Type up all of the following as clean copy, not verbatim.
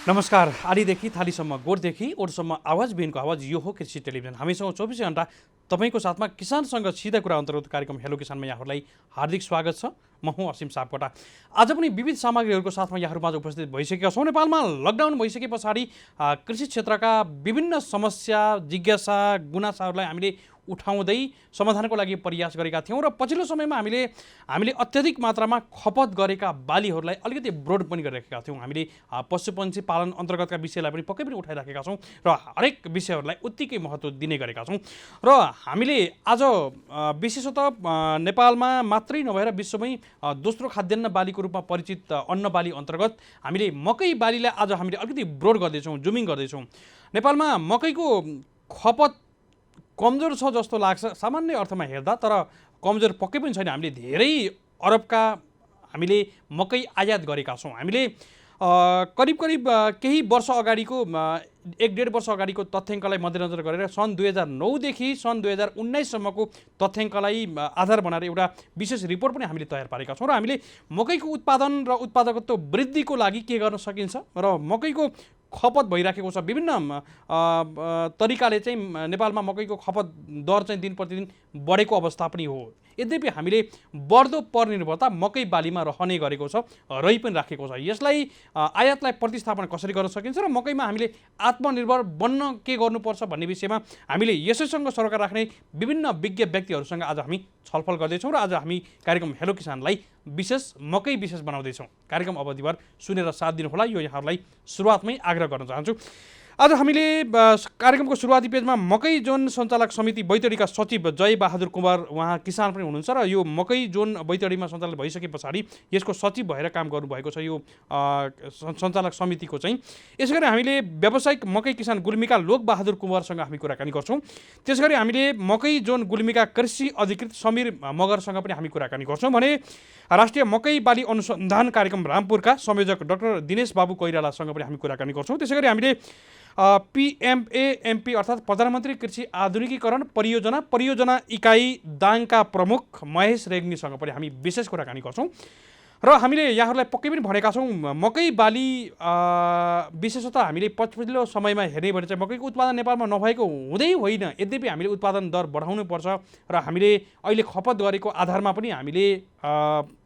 नमस्कार। आदीदेखि थालीसम्म, गोठदेखि ओठसम्म आवाज बिनको आवाज यो हो कृषि टेलिभिजन। हामीसँग 24 घण्टा तपाईँको साथमा किसानसँग सिधा कुरा अन्तर्गत कार्यक्रम हेलो किसानमा यहाँहरूलाई हार्दिक स्वागत छ। म हुँ असीम सापकोटा। आज पनि विविध सामग्रीहरूको साथमा यहाँहरूमाझ उपस्थित भइसकेका छौँ। नेपालमा लकडाउन भइसके पछाडि कृषि क्षेत्रका विभिन्न समस्या, जिज्ञासा, गुनासाहरूलाई हामीले उठाउँदै समाधानको लागि प्रयास गरेका थियौँ र पछिल्लो समयमा हामीले अत्याधिक मात्रामा खपत गरेका बालीहरूलाई अलिकति ब्रोड पनि गरिराखेका थियौँ। हामीले पशुपन्छी पालन अन्तर्गतका विषयलाई पनि पक्कै पनि उठाइराखेका छौँ र हरेक विषयहरूलाई उत्तिकै महत्त्व दिने गरेका छौँ। र हामीले आज विशेषतः नेपालमा मात्रै नभएर विश्वमै दोस्रो खाद्यान्न बालीको रूपमा परिचित अन्न बाली अन्तर्गत हामीले मकै बालीलाई आज हामीले अलिकति ब्रोड गर्दैछौँ, जुमिङ गर्दैछौँ। नेपालमा मकैको खपत कमजोर छ जस्तो लाग्छ सामान्य अर्थमा हेर्दा, तर कमजोर पक्कै पनि छैन। हामीले धेरै अरबका हामीले मकै आयात गरेका छौँ। हामीले करिब केही वर्ष अगाडिको 1-1.5 वर्ष अगाडिको तथ्याङ्कलाई मध्यनजर गरेर सन् 2009 देखि सन् 2019 सम्मको तथ्याङ्कलाई आधार बनाएर एउटा विशेष रिपोर्ट पनि हामीले तयार पारेका छौँ र हामीले मकैको उत्पादन र उत्पादकत्व वृद्धिको लागि के गर्न सकिन्छ र मकैको खपत भइराखेको छ। विभिन्न तरिकाले चाहिँ नेपालमा मकैको खपत दर चाहिँ दिन प्रतिदिन बढेको अवस्था पनि हो। यद्यपि हामीले बढ्दो परनिर्भरता मकै बालीमा रहने गरेको छ, रहि पनि राखेको छ। यसलाई आयातलाई प्रतिस्थापन कसरी गर्न सकिन्छ र मकैमा हामीले आत्मनिर्भर बन्न के गर्नुपर्छ भन्ने विषयमा हामीले यसैसँग सरोकार राख्ने विभिन्न विज्ञ व्यक्तिहरूसँग आज हामी छलफल गर्दैछौँ र आज हामी कार्यक्रम हेलो किसानलाई मकै विशेष बनाउँदैछौँ। कार्यक्रम अवधिभर सुनेर साथ दिनुहोला, यो यहाँहरूलाई सुरुवातमै आग्रह गर्न चाहन्छु। आज हामीले कार्यक्रमको सुरुवाती पेजमा मकै जोन सञ्चालक समिति बैतडीका सचिव जय बहादुर कुमार, उहाँ किसान पनि हुनुहुन्छ र यो मकै जोन बैतडीमा सञ्चालन भइसके पछाडि यसको सचिव भएर काम गर्नुभएको छ यो सञ्चालक समितिको चाहिँ। यसरी हामीले व्यावसायिक मकै किसान गुल्मीका लोक बहादुर कुमारसँग हामी कुराकानी गर्छौँ। त्यसगरी हामीले मकै जोन गुल्मीका कृषि अधिकृत समीर मगरसँग पनि हामी कुराकानी गर्छौँ भने राष्ट्रिय मकै बाली अनुसन्धान कार्यक्रम रामपुरका संयोजक डाक्टर दिनेश बाबु कोइरालासँग पनि हामी कुराकानी गर्छौँ। त्यसैगरी हामीले PMAMP अर्थात् प्रधानमन्त्री कृषि आधुनिकीकरण परियोजना इकाइ दाङका प्रमुख महेश रेग्मीसँग पनि हामी विशेष कुराकानी गर्छौँ। र हामीले यहाँहरूलाई पक्कै पनि भनेका छौँ, मकै बाली विशेषतः हामीले पछिल्लो समयमा हेर्ने भने चाहिँ मकैको उत्पादन नेपालमा नभएको हुँदै होइन। यद्यपि हामीले उत्पादन दर बढाउनुपर्छ र हामीले अहिले खपत गरेको आधारमा पनि हामीले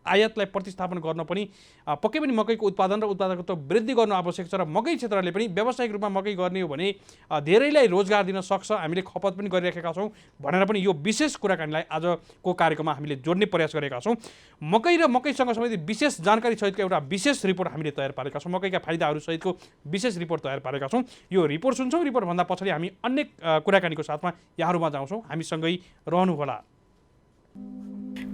आयातलाई प्रतिस्थापन गर्न पनि पक्कै पनि मकैको उत्पादन र उत्पादकत्व वृद्धि गर्नु आवश्यक छ र मकै क्षेत्रले पनि व्यावसायिक रूपमा मकै गर्ने हो भने धेरैलाई रोजगार दिन सक्छ। हामीले खपत पनि गरिराखेका छौँ भनेर पनि यो विशेष कुराकानीलाई आजको कार्यक्रममा हामीले जोड्ने प्रयास गरेका छौँ। मकै र मकैसँग सम्बन्धित विशेष जानकारी सहितको एउटा विशेष रिपोर्ट हामीले तयार पारेका छौँ। मकैका फाइदाहरू सहितको विशेष रिपोर्ट तयार पारेका छौँ। यो रिपोर्ट सुन्छौँ। रिपोर्टभन्दा पछाडि हामी अन्य कुराकानीको साथमा यहाँहरूमा जाउँछौँ। हामीसँगै रहनुहोला।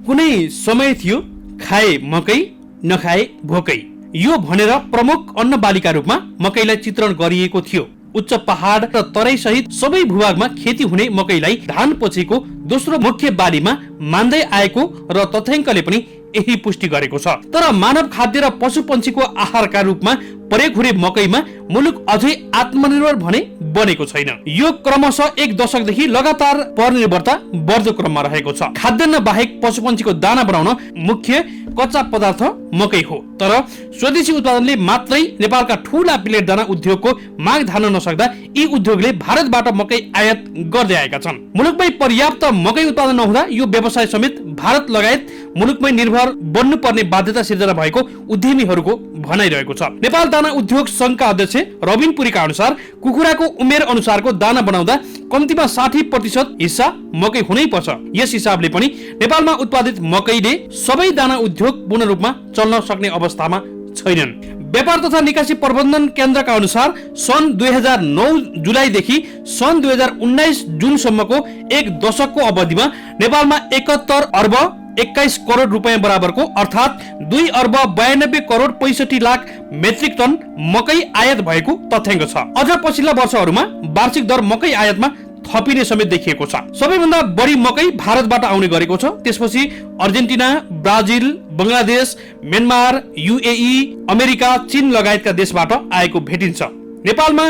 कुनै समय थियो खाए मकै नखाए भोकै, यो भनेर प्रमुख अन्न बालीका रूपमा मकैलाई चित्रण गरिएको थियो। उच्च पहाड र तराई सहित सबै भूभागमा खेती हुने मकैलाई धान पछिको दोस्रो मुख्य बालीमा मान्दै आएको र तथ्याङ्कले पनि यही पुष्टि गरेको छ। तर मानव खाद्य र पशुपन्छीको आहारका रूपमा प्रयोग हुने मकैमा मुलुक अझै आत्मनिर्भर भने बनेको छैन। यो क्रमशः 1 दशकदेखि लगातार परनिर्भरता बढ्दो क्रममा रहेको छ। खाद्यान्न बाहेक पशुपन्छीको दाना बनाउन मुख्य कच्चा पदार्थ मकै हो। तर स्वदेशी उत्पादनले मात्रै नेपालका ठूला प्लेट दाना उद्योगको माग धान्न नसक्दा यी उद्योगले भारतबाट मकै आयात गर्दै आएका छन्। मुलुकमै पर्याप्त मकै उत्पादन नहुँदा यो व्यवसाय समेत भारत लगायत मुलुकमै निर्भर बन्नुपर्ने बाध्यता सिर्जना भएको उद्यमीहरूको भनाइरहेको छ। नेपाल दाना उद्योग संघका अध्यक्ष रबिन पुरीका अनुसार कुखुराको उमेर अनुसारको दाना बनाउँदा कम्तीमा 60% हिस्सा मकै हुनै पर्छ। यस हिसाबले पनि नेपालमा उत्पादित मकैले सबै दाना उद्योग पूर्ण रूपमा चल्न सक्ने अवस्थामा छैनन्। व्यापार तथा निकासी प्रबन्धन केन्द्रका अनुसार सन् 2009 जुलाईदेखि सन् 2019 जुनसम्मको 1 दशकको अवधिमा नेपालमा 71 अर्ब 21 करोड रुपैयाँ बराबरको अर्थात् 2 अर्ब 92 करोड 65 लाख मेट्रिक टन मकै आयात भएको तथ्याङ्क छ। अझ पछिल्ला वर्षहरूमा वार्षिक दर मकै आयातमा थपिने समेत देखिएको छ। सबैभन्दा बढी मकै भारतबाट आउने गरेको छ। त्यसपछि Argentina, Brazil, Bangladesh, Myanmar, UAE, America, चीन लगायतका देशबाट आएको भेटिन्छ। नेपालमा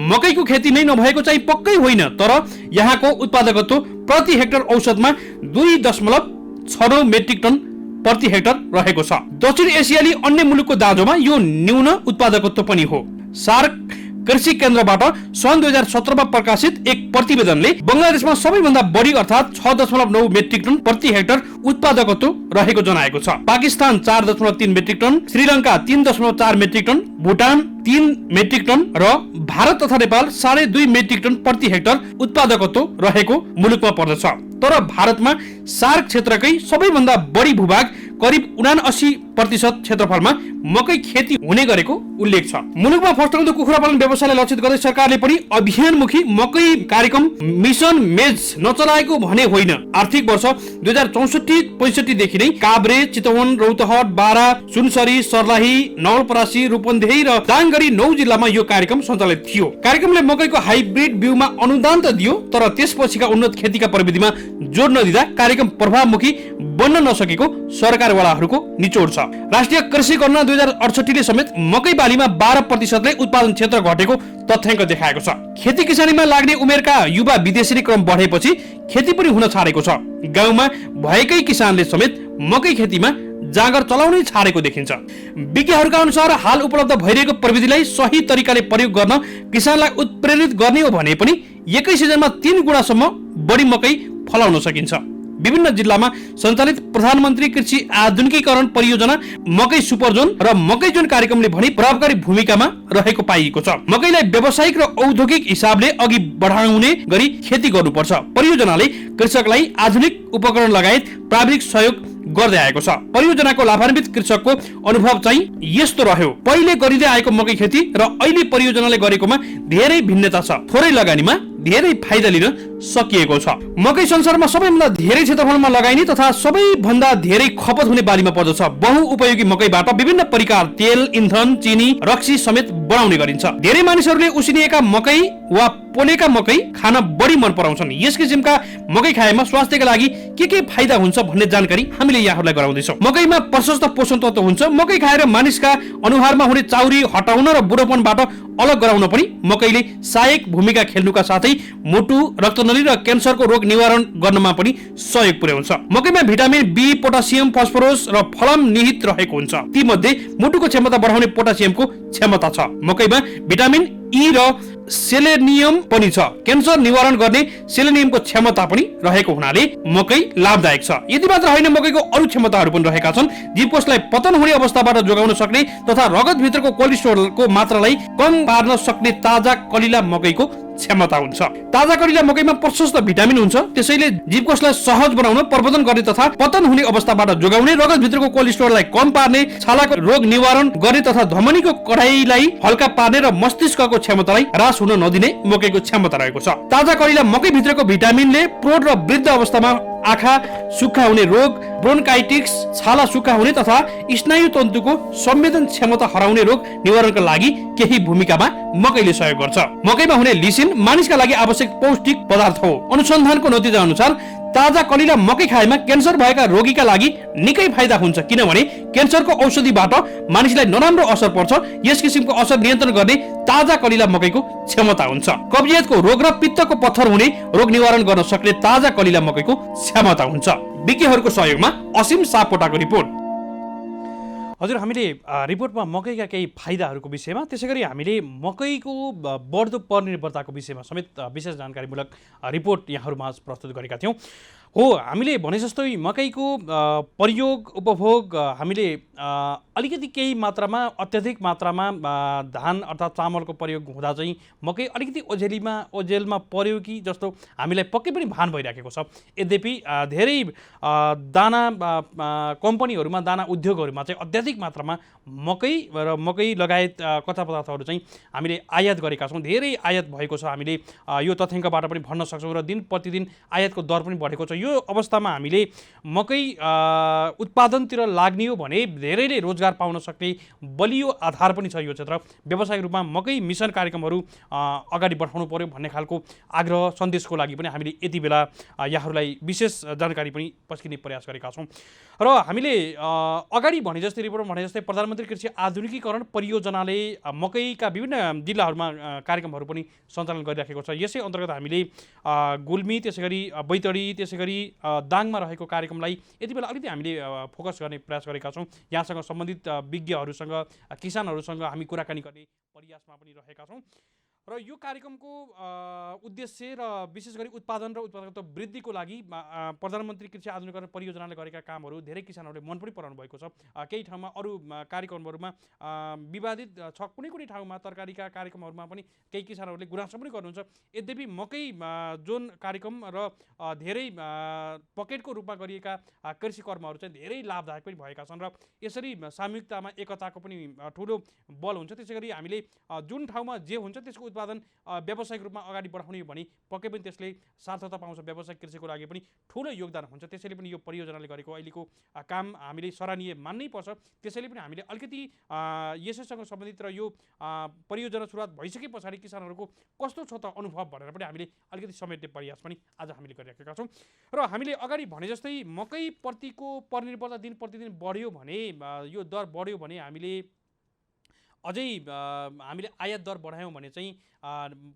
मकैको खेती नै नभएको चाहिँ पक्कै होइन, तर यहाँको उत्पादकत्व प्रति हेक्टर औसतमा 2.69 मेट्रिक टन प्रति हेक्टर रहेको छ। दक्षिण एसियाली अन्य मुलुकको दाँजोमा यो न्यून उत्पादकत्व पनि हो। सार्क कृषि केन्द्रबाट सन् 2017 प्रकाशित एक प्रतिवेदनले बंगलादेशमा सबैभन्दा बढी अर्थात् 6.9 मेट्रिक टन प्रति हेक्टर उत्पादकत्व रहेको जनाएको छ। Pakistan 4.3 metric tonne, Sri Lanka 3.4 metric tonne, Bhutan 3 metric tonne र भारत तथा नेपाल 2.5 मेट्रिक टन प्रति हेक्टर उत्पादकत्व रहेको मुलुकमा पर्दछ। तर भारतमा सार्क क्षेत्रकै सबैभन्दा बढी भूभाग करिब 79% क्षेत्रफलमा मकै खेती हुने गरेको उल्लेख छ। मुलुकमा फस्टाउँदो कुखुरा पालन व्यवसायलाई लक्षित गर्दै सरकारले पनि अभियानमुखी मकै कार्यक्रम मिसन मेज नचलाएको भने होइन। आर्थिक वर्ष 2064-65 देखि नै काभ्रे, चितवन, रौतहट, बारा, सुनसरी, सर्लाही, नवलपरासी, रूपन्देही र दाङगढी 9 जिल्लामा यो कार्यक्रम सञ्चालित थियो। कार्यक्रमले मकैको हाइब्रिड बिउमा अनुदान त दियो, तर त्यसपछिका उन्नत खेतीका प्रविधिमा जोड नदिँदा कार्यक्रम प्रभावमुखी बन्न नसकेको सरकारवालाहरूको निचोड छ। राष्ट्रिय कृषि गणना 2068 ले समेत मकै बालीमा 12% ले उत्पादन क्षेत्र घटेको तथ्याङ्क देखाएको छ। खेती किसानीमा लाग्ने उमेरका युवा विदेशी क्रम बढेपछि खेती पनि हुन छाडेको छ। गाउँमा भएकै किसानले समेत मकै खेतीमा जाँगर चलाउनै छाडेको देखिन्छ। विज्ञहरूका अनुसार हाल उपलब्ध भइरहेको प्रविधिलाई सही तरिकाले प्रयोग गर्न किसानलाई उत्प्रेरित गर्ने हो भने पनि एकै सिजनमा 3 गुणासम्म बढी मकै फलाउन सकिन्छ। विभिन्न जिल्लामा सञ्चालित प्रधानमन्त्री कृषि आधुनिकीकरण परियोजना, मकै सुपरजोन र मकै जोन कार्यक्रमले भने प्रभावकारी भूमिकामा रहेको पाइएको छ। मकैलाई व्यावसायिक र औद्योगिक हिसाबले अघि बढाउने गरी खेती गर्नुपर्छ। परियोजनाले कृषकलाई आधुनिक उपकरण लगायत प्राविधिक सहयोग गर्दै आएको छ। परियोजनाको लाभान्वित कृषकको अनुभव चाहिँ यस्तो रह्यो। पहिले गरिँदै आएको मकै खेती र अहिले परियोजनाले गरेकोमा धेरै भिन्नता छ। थोरै लगानीमा धेरै फाइदा लिन सकिएको छ। मकै संसारमा सबैभन्दा धेरै क्षेत्रफलमा लगाइने तथा सबैभन्दा धेरै खपत हुने बालीमा पर्दछ। बहुउपयोगी मकैबाट विभिन्न परिकार तेल, इन्धन, चिनी, रक्सी समेत बनाउने गरिन्छ। धेरै मानिसहरूले उसिनिएका मकै वा पोलेका मकै खान बढी मन पराउँछन्। यस किसिमका मकै खाएमा स्वास्थ्यका लागि के फाइदा हुन्छ भन्ने जानकारी हामीले यहाँहरूलाई गराउँदैछौँ। मकैमा प्रशस्त पोषण तत्व हुन्छ। मकै खाएर मानिसका अनुहारमा हुने चाउरी हटाउन र बुढोपनबाट अलग गराउन पनि मकैले सहायक भूमिका खेल्नुका साथै मुटु, रक्तनली र क्यान्सरको रोग निवारण गर्नमा पनि सहयोग पुर्याउँछ। मकैमा भिटामिन बी, पोटासियम, फस्फोरस र फलम निहित रहेको हुन्छ। ती मध्ये मुटुको क्षमता बढाउने पोटासियमको क्षमता छ। मकैमा भिटामिन ई र सेलेनियम पनि छ। क्यान्सर निवारण गर्ने सेलेनियमको क्षमता पनि रहेको हुनाले मकै लाभदायक छ। यति मात्र होइन, मकैको अरू क्षमताहरू पनि रहेका छन्। जीवकोशलाई पतन हुने अवस्थाबाट जोगाउन सक्ने तथा रगतभित्रको कोलेस्ट्रोलको मात्रालाई कम पार्न सक्ने ताजा कलिला मकैको क्षमता हुन्छ। ताजा कलिला मकैमा प्रशस्त भिटामिन हुन्छ। त्यसैले जीवकोशलाई सहज बनाउन, प्रवर्धन गर्ने तथा पतन हुने अवस्थाबाट जोगाउने, रगतभित्रको कोलेस्ट्रोललाई कम पार्ने, छालाको रोग निवारण गर्ने तथा धमनीको कडाइलाई हल्का पार्ने र मस्तिष्कको क्षमतालाई ह्रास हुन नदिने मकैको क्षमता रहेको छ। ताजा कलिला मकै भित्रको भिटामिनले प्रौढ र वृद्ध अवस्थामा आँखा सुक्खा हुने रोग, ब्रोन्काइटिस, छाला सुक्खा हुने तथा स्नायु तन्तुको संवेदन क्षमता हराउने रोग निवारणका लागि केही भूमिकामा मकैले सहयोग गर्छ। मकैमा हुने लिसिन मानिसका लागि आवश्यक पौष्टिक पदार्थ हो। अनुसन्धानको नतिजा अनुसार ताजा कलिला मकै खाएमा क्यान्सर भएका रोगीका लागि निकै फाइदा हुन्छ, किनभने क्यान्सरको औषधिबाट मानिसलाई नराम्रो असर पर्छ। यस किसिमको असर नियन्त्रण गर्ने ताजा कलिला मकैको क्षमता हुन्छ। कब्जियतको रोग र पित्तको पत्थर हुने रोग निवारण गर्न सक्ने ताजा कलिला मकैको क्षमता हुन्छ। विज्ञहरूको सहयोगमा असीम सापकोटाको रिपोर्ट। हजुर, हामीले रिपोर्टमा मकैका केही फाइदाहरूको विषयमा, त्यसैगरी हामीले मकैको बढ्दो परनिर्भरताको विषयमा समेत विशेष जानकारीमूलक रिपोर्ट यहाँहरूमा प्रस्तुत गरेका थियौँ। हो, हामीले भने जस्तै मकैको प्रयोग, उपभोग हामीले अलिकति केही मात्रामा, अत्याधिक मात्रामा धान अर्थात् चामलको प्रयोग हुँदा चाहिँ मकै अलिकति ओझेलमा पर्यो कि जस्तो हामीलाई पक्कै पनि भान भइराखेको छ। यद्यपि धेरै दाना कम्पनीहरूमा, दाना उद्योगहरूमा चाहिँ अत्याधिक मात्रामा मकै र मकै लगायत कच्चा पदार्थहरू चाहिँ हामीले आयात गरेका छौँ। धेरै आयात भएको छ। हामीले यो तथ्याङ्कबाट पनि भन्न सक्छौँ र दिन प्रतिदिन आयातको दर पनि बढेको छ। यो अवस्थामा हामीले मकै उत्पादनतिर लाग्ने हो भने धेरैले रोजगार पाउन सक्ने बलियो आधार पनि छ यो क्षेत्र। व्यावसायिक रूपमा मकै मिसन कार्यक्रमहरू अगाडि बढाउनु पर्यो भन्ने खालको आग्रह सन्देशको लागि पनि हामीले यति बेला यहाँहरूलाई विशेष जानकारी पनि पस्किने प्रयास गरेका छौँ। र हामीले अगाडि भने जस्तै रिपोर्टमा भने जस्तै प्रधानमन्त्री कृषि आधुनिकीकरण परियोजनाले मकैका विभिन्न जिल्लाहरूमा कार्यक्रमहरू पनि सञ्चालन गरिराखेको छ। यसै अन्तर्गत हामीले गुल्मी, त्यसै गरी बैतडी, त्यसै गरी गरी दाङमा रहेको कार्यक्रमलाई यति बेला अलिकति हामीले फोकस गर्ने प्रयास गरेका छौँ। यहाँसँग सम्बन्धित विज्ञहरूसँग किसानहरूसँग हामी कुराकानी गर्ने प्रयासमा पनि रहेका छौँ र यो कार्यक्रमको उद्देश्य र विशेष गरी उत्पादन र उत्पादकता वृद्धिको लागि प्रधानमन्त्री कृषि आधुनिकीकरण परियोजनाले गरेका कामहरू धेरै किसानहरूले मन पनि पराउनु भएको छ। केही ठाउँमा अरू कार्यक्रमहरूमा विवादित छ, कुनै ठाउँमा तरकारीका कार्यक्रमहरूमा पनि केही किसानहरूले गुनासो पनि गर्नुहुन्छ। यद्यपि मकै जोन कार्यक्रम र धेरै पकेटको रूपमा गरिएका कृषि कर्महरू चाहिँ धेरै लाभदायक पनि भएका छन् र यसरी सामूहिकतामा एकताको पनि ठुलो बल हुन्छ। त्यसै गरी हामीले जुन ठाउँमा जे हुन्छ त्यसको उत्पादन व्यावसायिक रूपमा अगाडि बढाउने भने पक्कै पनि त्यसले सार्थकता पाउँछ, व्यावसायिक कृषिको लागि पनि ठुलो योगदान हुन्छ। त्यसैले पनि यो परियोजनाले गरेको अहिलेको काम हामीले सराहनीय मान्नै पर्छ। त्यसैले पनि हामीले अलिकति यसैसँग सम्बन्धित र यो परियोजना सुरुवात भइसके पछाडि किसानहरूको कस्तो छ त अनुभव भनेर पनि हामीले अलिकति समेट्ने प्रयास पनि आज हामीले गरिरहेका छौँ। र हामीले अगाडि भने जस्तै मकै प्रतिको परनिर्भरता दिन प्रतिदिन बढ्यो भने, यो दर बढ्यो भने हामीले अझै हामीले आयात दर बढायौँ भने चाहिँ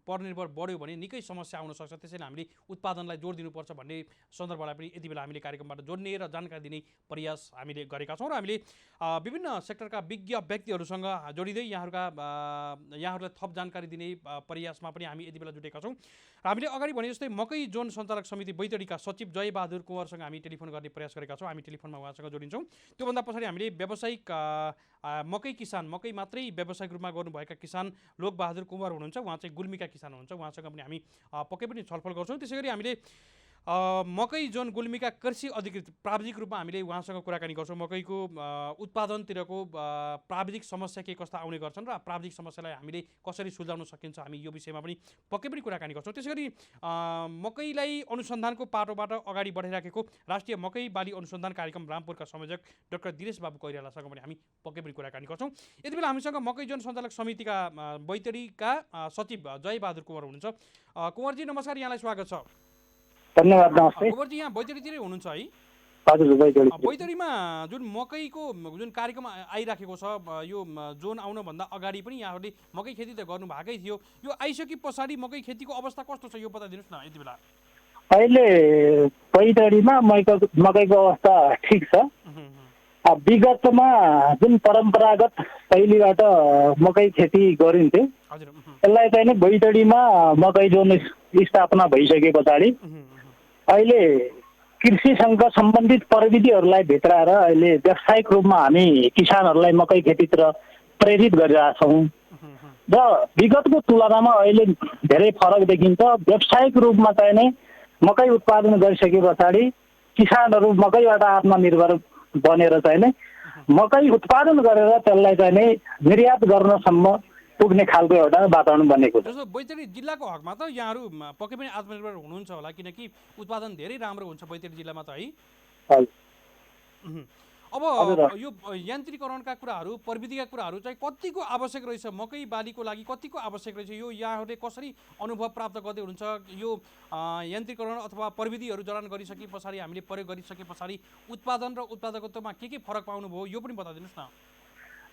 परनिर्भर बढ्यो भने निकै समस्या आउन सक्छ। त्यसैले हामीले उत्पादनलाई जोड दिनुपर्छ भन्ने सन्दर्भलाई पनि यति बेला हामीले कार्यक्रमबाट जोड्ने र जानकारी दिने प्रयास हामीले गरेका छौँ र हामीले विभिन्न सेक्टरका विज्ञ व्यक्तिहरूसँग जोडिँदै यहाँहरूलाई थप जानकारी दिने प्रयासमा पनि हामी यति बेला जुटेका छौँ। र हामीले अगाडि भने जस्तै मकै जोन सञ्चालक समिति बैतडीका सचिव जयबहादुर कुँवरसँग हामी टेलिफोन गर्ने प्रयास गरेका छौँ। हामी टेलिफोनमा उहाँसँग जोडिन्छौँ। त्योभन्दा पछाडि हामीले व्यावसायिक मकै किसान, मकै मात्रै व्यावसायिक रूपमा गर्नुभएका किसान लोकबहादुर कुँवर हुनुहुन्छ, उहाँ चाहिँ गुल्मीका किसान हुनुहुन्छ, उहाँसँग पनि हामी पक्कै पनि छलफल गर्छौँ। त्यसै गरी हामीले मकै जोन गुल्मीका कृषि अधिकृत प्राविधिक रूपमा हामीले उहाँसँग कुराकानी गर्छौँ। मकैको उत्पादनतिरको प्राविधिक समस्या के कस्ता आउने गर्छन् र प्राविधिक समस्यालाई हामीले कसरी सुल्झाउन सकिन्छ, हामी यो विषयमा पनि पक्कै पनि कुराकानी गर्छौँ। त्यसै गरी मकैलाई अनुसन्धानको पाटोबाट अगाडि बढाइराखेको राष्ट्रिय मकै बाली अनुसन्धान कार्यक्रम रामपुरका संयोजक डाक्टर दिनेश बाबु कोइरालासँग पनि हामी पक्कै पनि कुराकानी गर्छौँ। यति बेला हामीसँग मकै जोन सञ्चालक समितिका बैतडीका सचिव जयबहादुर कुँवर हुनुहुन्छ। कुँवरजी नमस्कार, यहाँलाई स्वागत छ। धन्यवाद। नमस्ते। कुँवरजी यहाँ बैतडीतिरै हुनुहुन्छ है? हजुर, बैतडीमा जुन मकैको जुन कार्यक्रम आइराखेको छ, यो जोन आउनभन्दा अगाडि पनि यहाँहरूले मकै खेती त गर्नु भएकै थियो। यो आइसके पछाडि मकै खेतीको अवस्था कस्तो छ यो बताइदिनुहोस् न यति बेला। अहिले बैतडीमा मकैको अवस्था ठिक छ। विगतमा जुन परम्परागत शैलीबाट मकै खेती गरिन्थ्यो त्यसलाई चाहिँ नि बैतडीमा मकै जोन स्थापना भइसके पछाडि अहिले कृषिसँग सम्बन्धित प्रविधिहरूलाई भित्राएर अहिले व्यावसायिक रूपमा हामी किसानहरूलाई मकै खेतीतिर प्रेरित गरिरहेछौँ र विगतको तुलनामा अहिले धेरै फरक देखिन्छ। व्यावसायिक रूपमा चाहिँ नै मकै उत्पादन गरिसके पछाडि किसानहरू मकैबाट आत्मनिर्भर बनेर चाहिँ नै मकै उत्पादन गरेर त्यसलाई चाहिँ नै निर्यात गर्नसम्म पुग्ने खालको एउटा वातावरण बनेको छ। जस्तो बैतडी जिल्लाको हकमा त यहाँहरू पक्कै पनि आत्मनिर्भर हुनुहुन्छ होला, किनकि उत्पादन धेरै राम्रो हुन्छ बैतडी जिल्लामा त है। अब यो यान्त्रिकरणका कुराहरू, प्रविधिका कुराहरू चाहिँ कतिको आवश्यक रहेछ मकै बालीको लागि, कतिको आवश्यक रहेछ, यो यहाँहरूले कसरी अनुभव प्राप्त गर्दै हुनुहुन्छ? यो यान्त्रिकरण अथवा प्रविधिहरू जडान गरिसके पछाडि, हामीले प्रयोग गरिसके पछाडि उत्पादन र उत्पादकत्वमा के फरक पाउनुभयो यो पनि बताइदिनुहोस् न।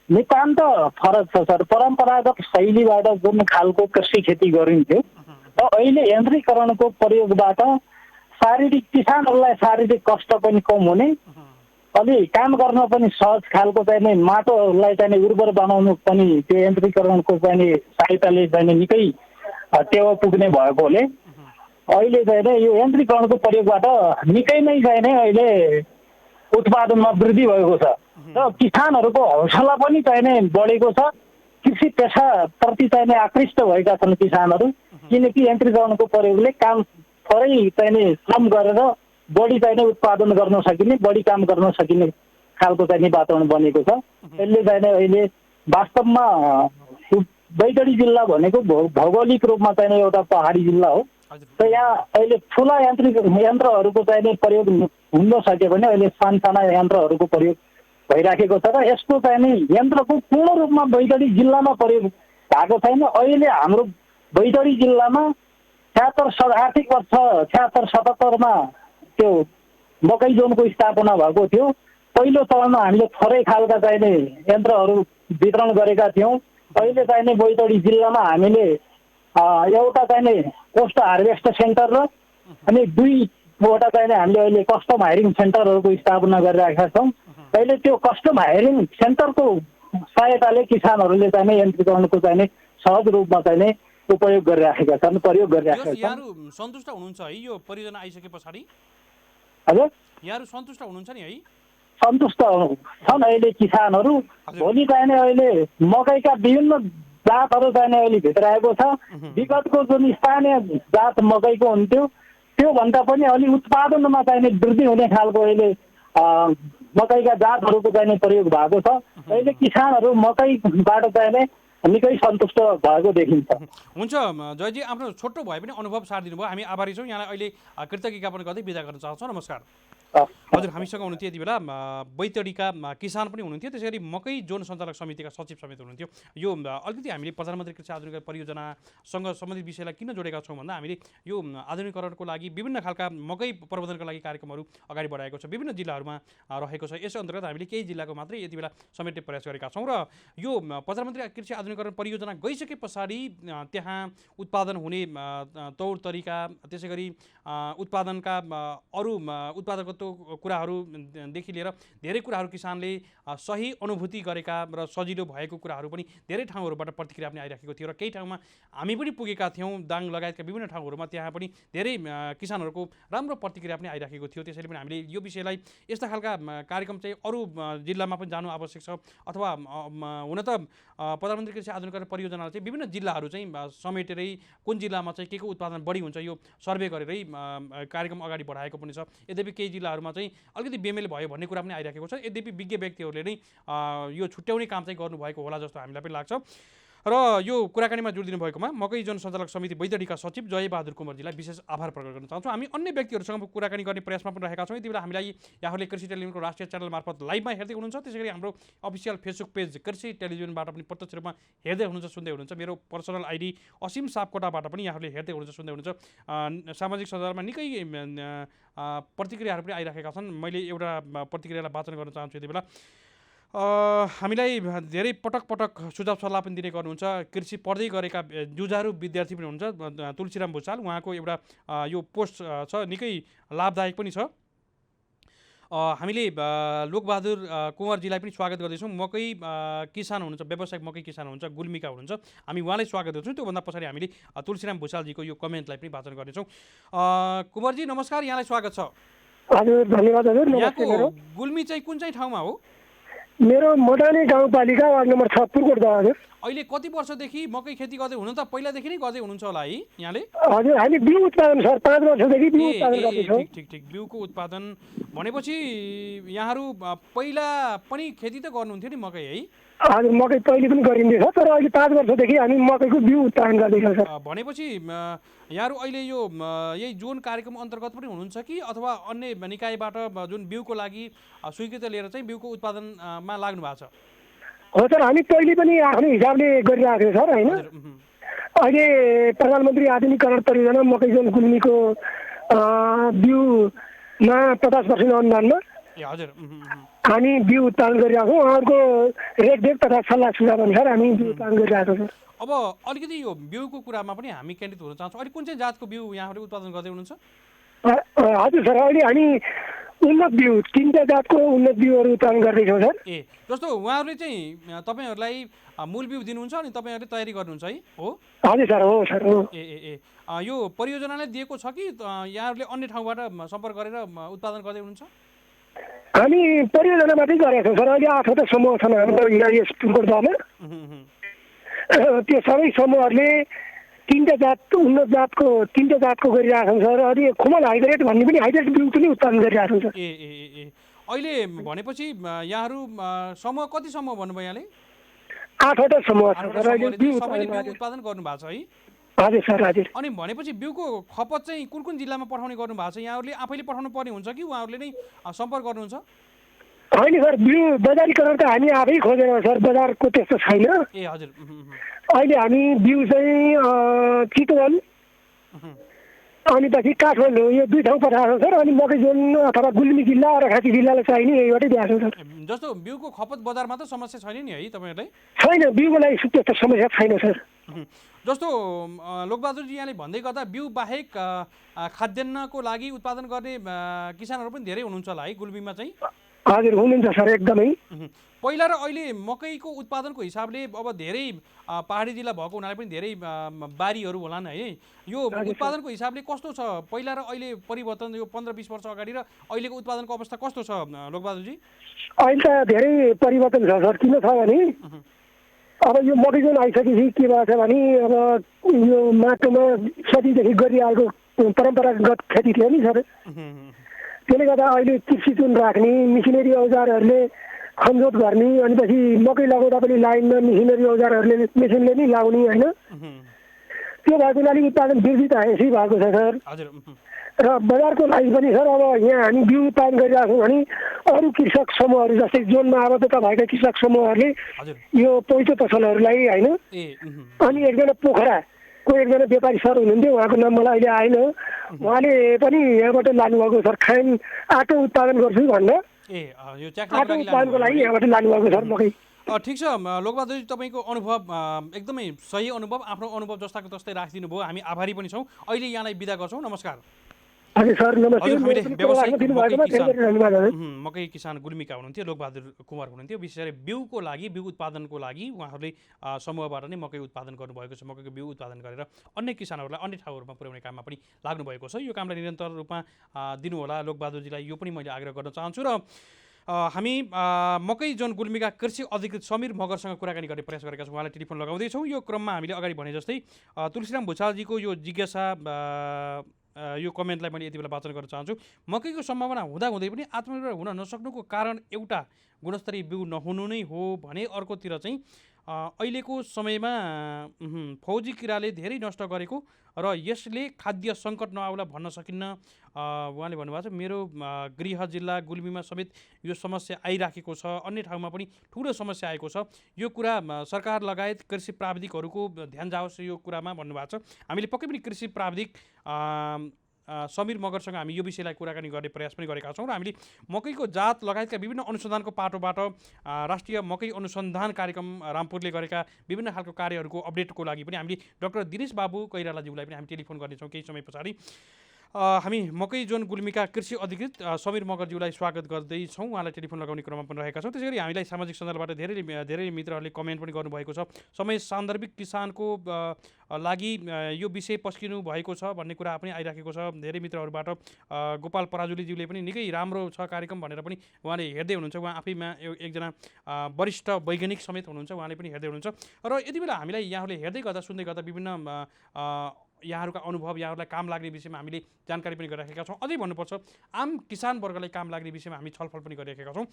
नितान्त फरक छ सर। परम्परागत शैलीबाट जुन खालको कृषि खेती गरिन्थ्यो र अहिले यन्त्रीकरणको प्रयोगबाट किसानहरूलाई शारीरिक कष्ट पनि कम हुने, अलि काम गर्न पनि सहज खालको चाहिँ नि माटोलाई चाहिँ उर्वर बनाउनु पनि त्यो यन्त्रीकरणको चाहिँ सहायताले चाहिँ निकै टेवा पुग्ने भएकोले अहिले चाहिँ नि यो यन्त्रीकरणको प्रयोगबाट निकै नै चाहिँ नि अहिले उत्पादनमा वृद्धि भएको छ र किसानहरूको हौसला पनि चाहिँ नि बढेको छ। कृषि पेसाप्रति चाहिँ नि आकृष्ट भएका छन् किसानहरू, किनकि यन्त्रीकरणको प्रयोगले काम थोरै चाहिँ नि श्रम गरेर बढी चाहिँ नि उत्पादन गर्न सकिने, बढी काम गर्न सकिने खालको चाहिँ नि वातावरण बनेको छ। यसले चाहिँ नि अहिले वास्तवमा बैतडी जिल्ला भनेको भौगोलिक रूपमा चाहिँ एउटा पहाडी जिल्ला हो र यहाँ अहिले ठुला यान्त्रिक यन्त्रहरूको चाहिँ नि प्रयोग हुन सक्यो भने अहिले साना यन्त्रहरूको प्रयोग भइराखेको छ र यसको चाहिँ नि यन्त्रको पूर्ण रूपमा बैतडी जिल्लामा प्रयोग भएको छैन। अहिले हाम्रो बैतडी जिल्लामा आर्थिक वर्ष 76-77मा त्यो मकै जोनको स्थापना भएको थियो। पहिलो चरणमा हामीले थोरै खालका चाहिँ नि यन्त्रहरू वितरण गरेका थियौँ। अहिले चाहिँ नि बैतडी जिल्लामा हामीले एउटा चाहिँ नि पोस्ट हार्भेस्ट सेन्टर र अनि 2 वटा चाहिँ हामीले अहिले कस्टम हायरिङ सेन्टरहरूको स्थापना गरिरहेका छौँ। अहिले त्यो कस्टम हायरिङ सेन्टरको सहायताले किसानहरूले चाहिँ यन्त्रीकरणको चाहिँ सहज रूपमा चाहिँ उपयोग गरिराखेका छन्, प्रयोग गरिराखेका छन्। यहाँहरू सन्तुष्ट हुनुहुन्छ है यो परियोजना आइसके पछाडि? हजुर, यहाँहरू सन्तुष्ट हुनुहुन्छ नि है? सन्तुष्ट छन् अहिले किसानहरू। भोलि चाहिँ अहिले मकैका विभिन्न जातहरू चाहिँ अहिले भित्र आएको छ। विगतको जुन स्थानीय जात मकैको हुन्थ्यो त्योभन्दा पनि अलि उत्पादनमा चाहिँ वृद्धि हुने खालको अहिले मकैका जातहरूको चाहिँ प्रयोग भएको छ। अहिले किसानहरू मकैबाट चाहिँ निकै सन्तुष्ट भएको देखिन्छ। हुन्छ जयजी, आफ्नो छोटो भए पनि अनुभव साथ दिनुभयो, हामी आभारी छौँ। यहाँलाई अहिले कृतज्ञ ज्ञापन गर्दै बिदा गर्न चाहन्छौँ। नमस्कार। हजुर, हामीसँग हुनुहुन्थ्यो यति बेला बैतडीका किसान पनि हुनुहुन्थ्यो, त्यसै गरी मकै जोन सञ्चालक समितिका सचिव समेत हुनुहुन्थ्यो। यो अलिकति हामीले प्रधानमन्त्री कृषि आधुनिकीकरण परियोजनासँग सम्बन्धित विषयलाई किन जोडेका छौँ भन्दा हामीले यो आधुनिकीकरणको लागि विभिन्न खालका मकै प्रवर्धनका लागि कार्यक्रमहरू अगाडि बढाएको छ, विभिन्न जिल्लाहरूमा रहेको छ। यस अन्तर्गत हामीले केही जिल्लाको मात्रै यति बेला समेट्ने प्रयास गरेका छौँ र यो प्रधानमन्त्री कृषि आधुनिकीकरण परियोजना गइसके पछाडि त्यहाँ उत्पादन हुने तौर तरिका, त्यसै गरी उत्पादनका अरू उत्पादकत्व कुराहरूदेखि लिएर धेरै कुराहरू किसानले सही अनुभूति गरेका र सजिलो भएको कुराहरू पनि धेरै ठाउँहरूबाट प्रतिक्रिया पनि आइराखेको थियो र केही ठाउँमा हामी पनि पुगेका थियौँ, दाङ लगायतका विभिन्न ठाउँहरूमा, त्यहाँ पनि धेरै किसानहरूको राम्रो प्रतिक्रिया पनि आइराखेको थियो। त्यसैले पनि हामीले यो विषयलाई यस्ता खालका कार्यक्रम चाहिँ अरू जिल्लामा पनि जानु आवश्यक छ, अथवा हुन त प्रधानमन्त्री कृषि आधुनिकीकरण परियोजनाले चाहिँ विभिन्न जिल्लाहरू चाहिँ समेटेरै कुन जिल्लामा चाहिँ के को उत्पादन बढी हुन्छ यो सर्वे गरेरै कार्यक्रम अगाडि बढाएको पनि छ। यद्यपि केही जिल्लाहरूमा चाहिँ अलिकति बेमेल भयो भन्ने कुरा पनि आइराखेको छ। यद्यपि विज्ञ व्यक्तिहरूले नै यो छुट्याउने काम चाहिँ गर्नुभएको होला जस्तो हामीलाई पनि लाग्छ। र यो कुराकानीमा जोड दिनुभएकोमा मकै जोन सञ्चालक समिति बैतडीका सचिव जयबहादुर कुँवरजीलाई विशेष आभार प्रकट गर्न चाहन्छौँ। हामी अन्य व्यक्तिहरूसँग कुराकानी गर्ने प्रयासमा पनि रहेका छौँ। यति बेला हामीलाई यहाँहरूले कृषि टेलिभिजनको राष्ट्रिय च्यानल मार्फत लाइभमा हेर्दै हुनुहुन्छ, त्यसै गरी हाम्रो अफिसियल फेसबुक पेज कृषि टेलिभिजनबाट पनि प्रत्यक्ष रूपमा हेर्दै हुनुहुन्छ, सुन्दै हुनुहुन्छ। मेरो पर्सनल आइडी असीम सापकोटाबाट पनि यहाँहरूले हेर्दै हुनुहुन्छ, सुन्दै हुनुहुन्छ। सामाजिक सञ्जालमा निकै प्रतिक्रियाहरू पनि आइराखेका छन्। मैले एउटा प्रतिक्रियालाई वाचन गर्न चाहन्छु। यति बेला हामीलाई धेरै पटक सुझाव सल्लाह पनि दिने गर्नुहुन्छ। कृषि पढ्दै गरेका जुझारु विद्यार्थी पनि हुनुहुन्छ, तुलसीराम भुषाल, उहाँको एउटा यो पोस्ट छ, निकै लाभदायक पनि छ। हामीले लोकबहादुर कुँवरजीलाई पनि स्वागत गर्दैछौँ। मकै किसान हुनुहुन्छ, व्यावसायिक मकै किसान हुनुहुन्छ, गुल्मीका हुनुहुन्छ, हामी उहाँलाई स्वागत गर्छौँ। त्योभन्दा पछाडि हामीले तुलसीराम भुषालजीको यो कमेन्टलाई पनि वाचन गर्नेछौँ। कुँवरजी नमस्कार, यहाँलाई स्वागत छ। हजुर, धन्यवाद हजुर। यहाँको गुल्मी चाहिँ कुन चाहिँ ठाउँमा हो? मेरो मोटानी गाउँपालिका वार्ड नम्बर 6 पुरकोट हजुर। अहिले कति वर्षदेखि मकै खेती गर्दै हुनु त? पहिलादेखि नै गर्दै हुनुहुन्छ होला है यहाँले? हजुर, हामी बिउ उत्पादन सर 5 वर्षदेखि बिउ उत्पादन गर्दैछौँ। ठिक बिउको उत्पादन भनेपछि यहाँहरू पहिला पनि खेती त गर्नुहुन्थ्यो नि मकै है? हजुर, मकै पहिले पनि गरिन्दैछ, तर अहिले 5 वर्षदेखि हामी मकैको बिउ उत्पादन गर्दैछौँ सर। भनेपछि यहाँहरू अहिले यो यही जोन कार्यक्रम अन्तर्गत पनि हुनुहुन्छ कि अथवा अन्य निकायबाट जुन बिउको लागि स्वीकृति लिएर चाहिँ बिउको उत्पादनमा लाग्नु भएको छ? हो सर, हामी पहिले पनि आफ्नो हिसाबले गरिरहेको थियौँ सर होइन। अहिले प्रधानमन्त्री आधुनिकीकरण परियोजना मकै जोन गुल्मीको बिउमा 50% अनुदानमा हामी बिउ उत्पादन गरिरहेको छौँ। उहाँहरूको रेखदेख तथा सल्लाह सुझाव अनुसार हामी बिउ उत्पादन गरिरहेको छौँ। अब अलिकति यो बिउको कुरामा पनि हामी केन्द्रित हुन चाहन्छौँ। अहिले कुन चाहिँ जातको बिउ यहाँहरूले उत्पादन गर्दै हुनुहुन्छ? हजुर सर, अहिले हामी उन्नत बिउ 3टा जातको उन्नत बिउहरू उत्पादन गर्दैछौँ सर। जस्तो उहाँहरूले चाहिँ तपाईँहरूलाई मूल बिउ दिनुहुन्छ अनि तपाईँहरूले तयारी गर्नुहुन्छ है? हो हजुर सर, हो सर, हो। यो परियोजनाले दिएको छ कि यहाँहरूले अन्य ठाउँबाट सम्पर्क गरेर उत्पादन गर्दै हुनुहुन्छ? हामी परियोजनाबाटै गरेका छौँ सर। अहिले 8वटा समूह छन् हाम्रो यस पुरकोटमा। त्यो सबै समूहहरूले 3टा जात उन्नत जातको 3टा जातको गरिरहेका छन् सर। अनि खुमल हाइब्रिड भन्ने पनि हाइब्रिड बिउ पनि उत्पादन गरिरहेका छन् सर। अहिले भनेपछि यहाँहरू समूह कति समूह भन्नुभयो यहाँले? 8वटा समूह छ सर। सबैले बिउ उत्पादन गर्नु भएको छ है? हजुर सर, हजुर। अनि भनेपछि बिउको खपत चाहिँ कुन कुन जिल्लामा पठाउने गर्नु भएको छ? यहाँहरूले आफैले पठाउनु पर्ने हुन्छ कि उहाँहरूले नै सम्पर्क गर्नुहुन्छ? होइन सर, बिउ बजारीकरण त हामी आफै खोजेर सर, बजारको त्यस्तो छैन। हजुर। अहिले हामी बिउ चाहिँ चितवन, अनि पछि काठमाडौँ यो 2 ठाउँ पठाएको छ सर। अनि मकै जोन अथवा गुल्मी जिल्ला अर्घाखाँची जिल्लालाई चाहिने यहीबाटै दिएको छ सर। जस्तो बिउको खपत बजारमा त समस्या छैन नि है तपाईँहरूलाई? छैन, बिउको लागि त्यस्तो समस्या छैन सर। जस्तो लोकबहादुरजी यहाँले भन्दै गर्दा बिउ बाहेक खाद्यान्नको लागि उत्पादन गर्ने किसानहरू पनि धेरै हुनुहुन्छ होला है गुल्मीमा चाहिँ? हजुर हुनुहुन्छ सर, एकदमै। पहिला र अहिले मकैको उत्पादनको हिसाबले अब धेरै पहाडी जिल्ला भएको हुनाले पनि धेरै बारीहरू होलान् है, यो उत्पादनको हिसाबले कस्तो छ पहिला र अहिले परिवर्तन, यो 15-20 वर्ष अगाडि र अहिलेको उत्पादनको अवस्था कस्तो छ लोकबहादुरजी? अहिले त धेरै परिवर्तन छ सर। किन छ भने अब यो मकै जोन आइसकेपछि के भएको छ भने अब यो माटोमा सदिदेखि गरिआएको परम्परागत खेती थियो नि सर। त्यसले गर्दा अहिले कृषि जुन राख्ने मिसिनरी औजारहरूले खनजोत गर्ने, अनि पछि मकै लगाउँदा पनि लाइनमा मिसिनरी औजारहरूले मेसिनले नै लाउने होइन, त्यो भएको हुनाले उत्पादन वृद्धि त यसै भएको छ सर। र बजारको लागि पनि सर अब यहाँ हामी बिउ उत्पादन गरिरहेको छौँ भने अरू कृषक समूहहरू जस्तै जोनमा आबद्धता भएका कृषक समूहहरूले यो पैँचो पसलहरूलाई होइन, अनि एकजना पोखराको एकजना व्यापारी सर हुनुहुन्थ्यो, उहाँको नाम मलाई अहिले आएन, उहाँले पनि यहाँबाट लानुभएको सर। खान आटो उत्पादन गर्छु भनेर आटो उत्पादनको लागि यहाँबाट लानुभएको सर मकै। ठिक छ लोकबहादुरजी, तपाईँको अनुभव एकदमै सही अनुभव, आफ्नो अनुभव जस्ताको तस्तै राखिदिनु भयो, हामी आभारी पनि छौँ। अहिले यहाँलाई बिदा गर्छौँ, नमस्कार। हजुर सर नमस्ते। मकै किसान गुल्मीका हुनुहुन्थ्यो लोकबहादुर कुमार हुनुहुन्थ्यो। विशेष गरी बिउको लागि, बिउ उत्पादनको लागि उहाँहरूले समूहबाट नै मकै उत्पादन गर्नुभएको छ। मकैको बिउ उत्पादन गरेर अन्य किसानहरूलाई अन्य ठाउँहरूमा पुर्याउने काममा पनि लाग्नुभएको छ। यो कामलाई निरन्तर रूपमा दिनुहोला लोकबहादुरजीलाई, यो पनि मैले आग्रह गर्न चाहन्छु। र हामी मकै जोन गुल्मीका कृषि अधिकृत समीर मगरसँग कुराकानी गर्ने प्रयास गरेका छौँ, उहाँलाई टेलिफोन लगाउँदैछौँ। यो क्रममा हामीले अगाडि भने जस्तै तुलसीराम भुषालजीको यो जिज्ञासा यो कमेन्टलाई मैले यति बेला वाचन गर्न चाहन्छु। मकैको सम्भावना हुँदाहुँदै पनि आत्मनिर्भर हुन नसक्नुको कारण एउटा गुणस्तरीय बिउ नहुनु नै हो भने अर्कोतिर चाहिँ अहिलेको समयमा फौजी किराले धेरै नष्ट गरेको र यसले खाद्य सङ्कट नआउला भन्न सकिन्न। उहाँले भन्नुभएको छ मेरो गृह जिल्ला गुल्मीमा समेत यो समस्या आइराखेको छ, अन्य ठाउँमा पनि ठुलो समस्या आएको छ। यो कुरा सरकार लगायत कृषि प्राविधिकहरूको ध्यान जाओस् यो कुरामा भन्नुभएको छ। हामीले पक्कै पनि कृषि प्राविधिक समीर मगरसँग हामी यो विषयलाई कुराकानी गर्ने प्रयास पनि गरेका छौँ र हामीले मकैको जात लगायतका विभिन्न अनुसन्धानको पाटोबाट राष्ट्रिय मकै अनुसन्धान कार्यक्रम रामपुरले गरेका विभिन्न खालको कार्यहरूको अपडेटको लागि पनि हामीले डाक्टर दिनेश बाबु कैरालाज्यूलाई पनि हामी टेलिफोन गर्नेछौँ केही समय पछाडि। हामी मकै जोन गुल्मीका कृषि अधिकृत समीर मगरज्यूलाई स्वागत गर्दैछौँ, उहाँलाई टेलिफोन लगाउने क्रममा पनि रहेका छौँ। त्यसै गरी हामीलाई सामाजिक सञ्जालबाट धेरै मित्रहरूले कमेन्ट पनि गर्नुभएको छ। समय सान्दर्भिक किसानको लागि यो विषय पस्किनु भएको छ भन्ने कुरा पनि आइराखेको छ धेरै मित्रहरूबाट। गोपाल पराजुलीज्यूले पनि निकै राम्रो छ कार्यक्रम भनेर पनि उहाँले हेर्दै हुनुहुन्छ। उहाँ आफैमा एकजना वरिष्ठ वैज्ञानिक समेत हुनुहुन्छ, उहाँले पनि हेर्दै हुनुहुन्छ। र यति बेला हामीलाई यहाँहरूले हेर्दै गर्दा सुन्दै गर्दा विभिन्न यहाँहरूका अनुभव, यहाँहरूलाई काम लाग्ने विषयमा हामीले जानकारी पनि गरिराखेका छौँ। अझै भन्नुपर्छ आम किसान वर्गलाई काम लाग्ने विषयमा हामी छलफल पनि गरिराखेका छौँ।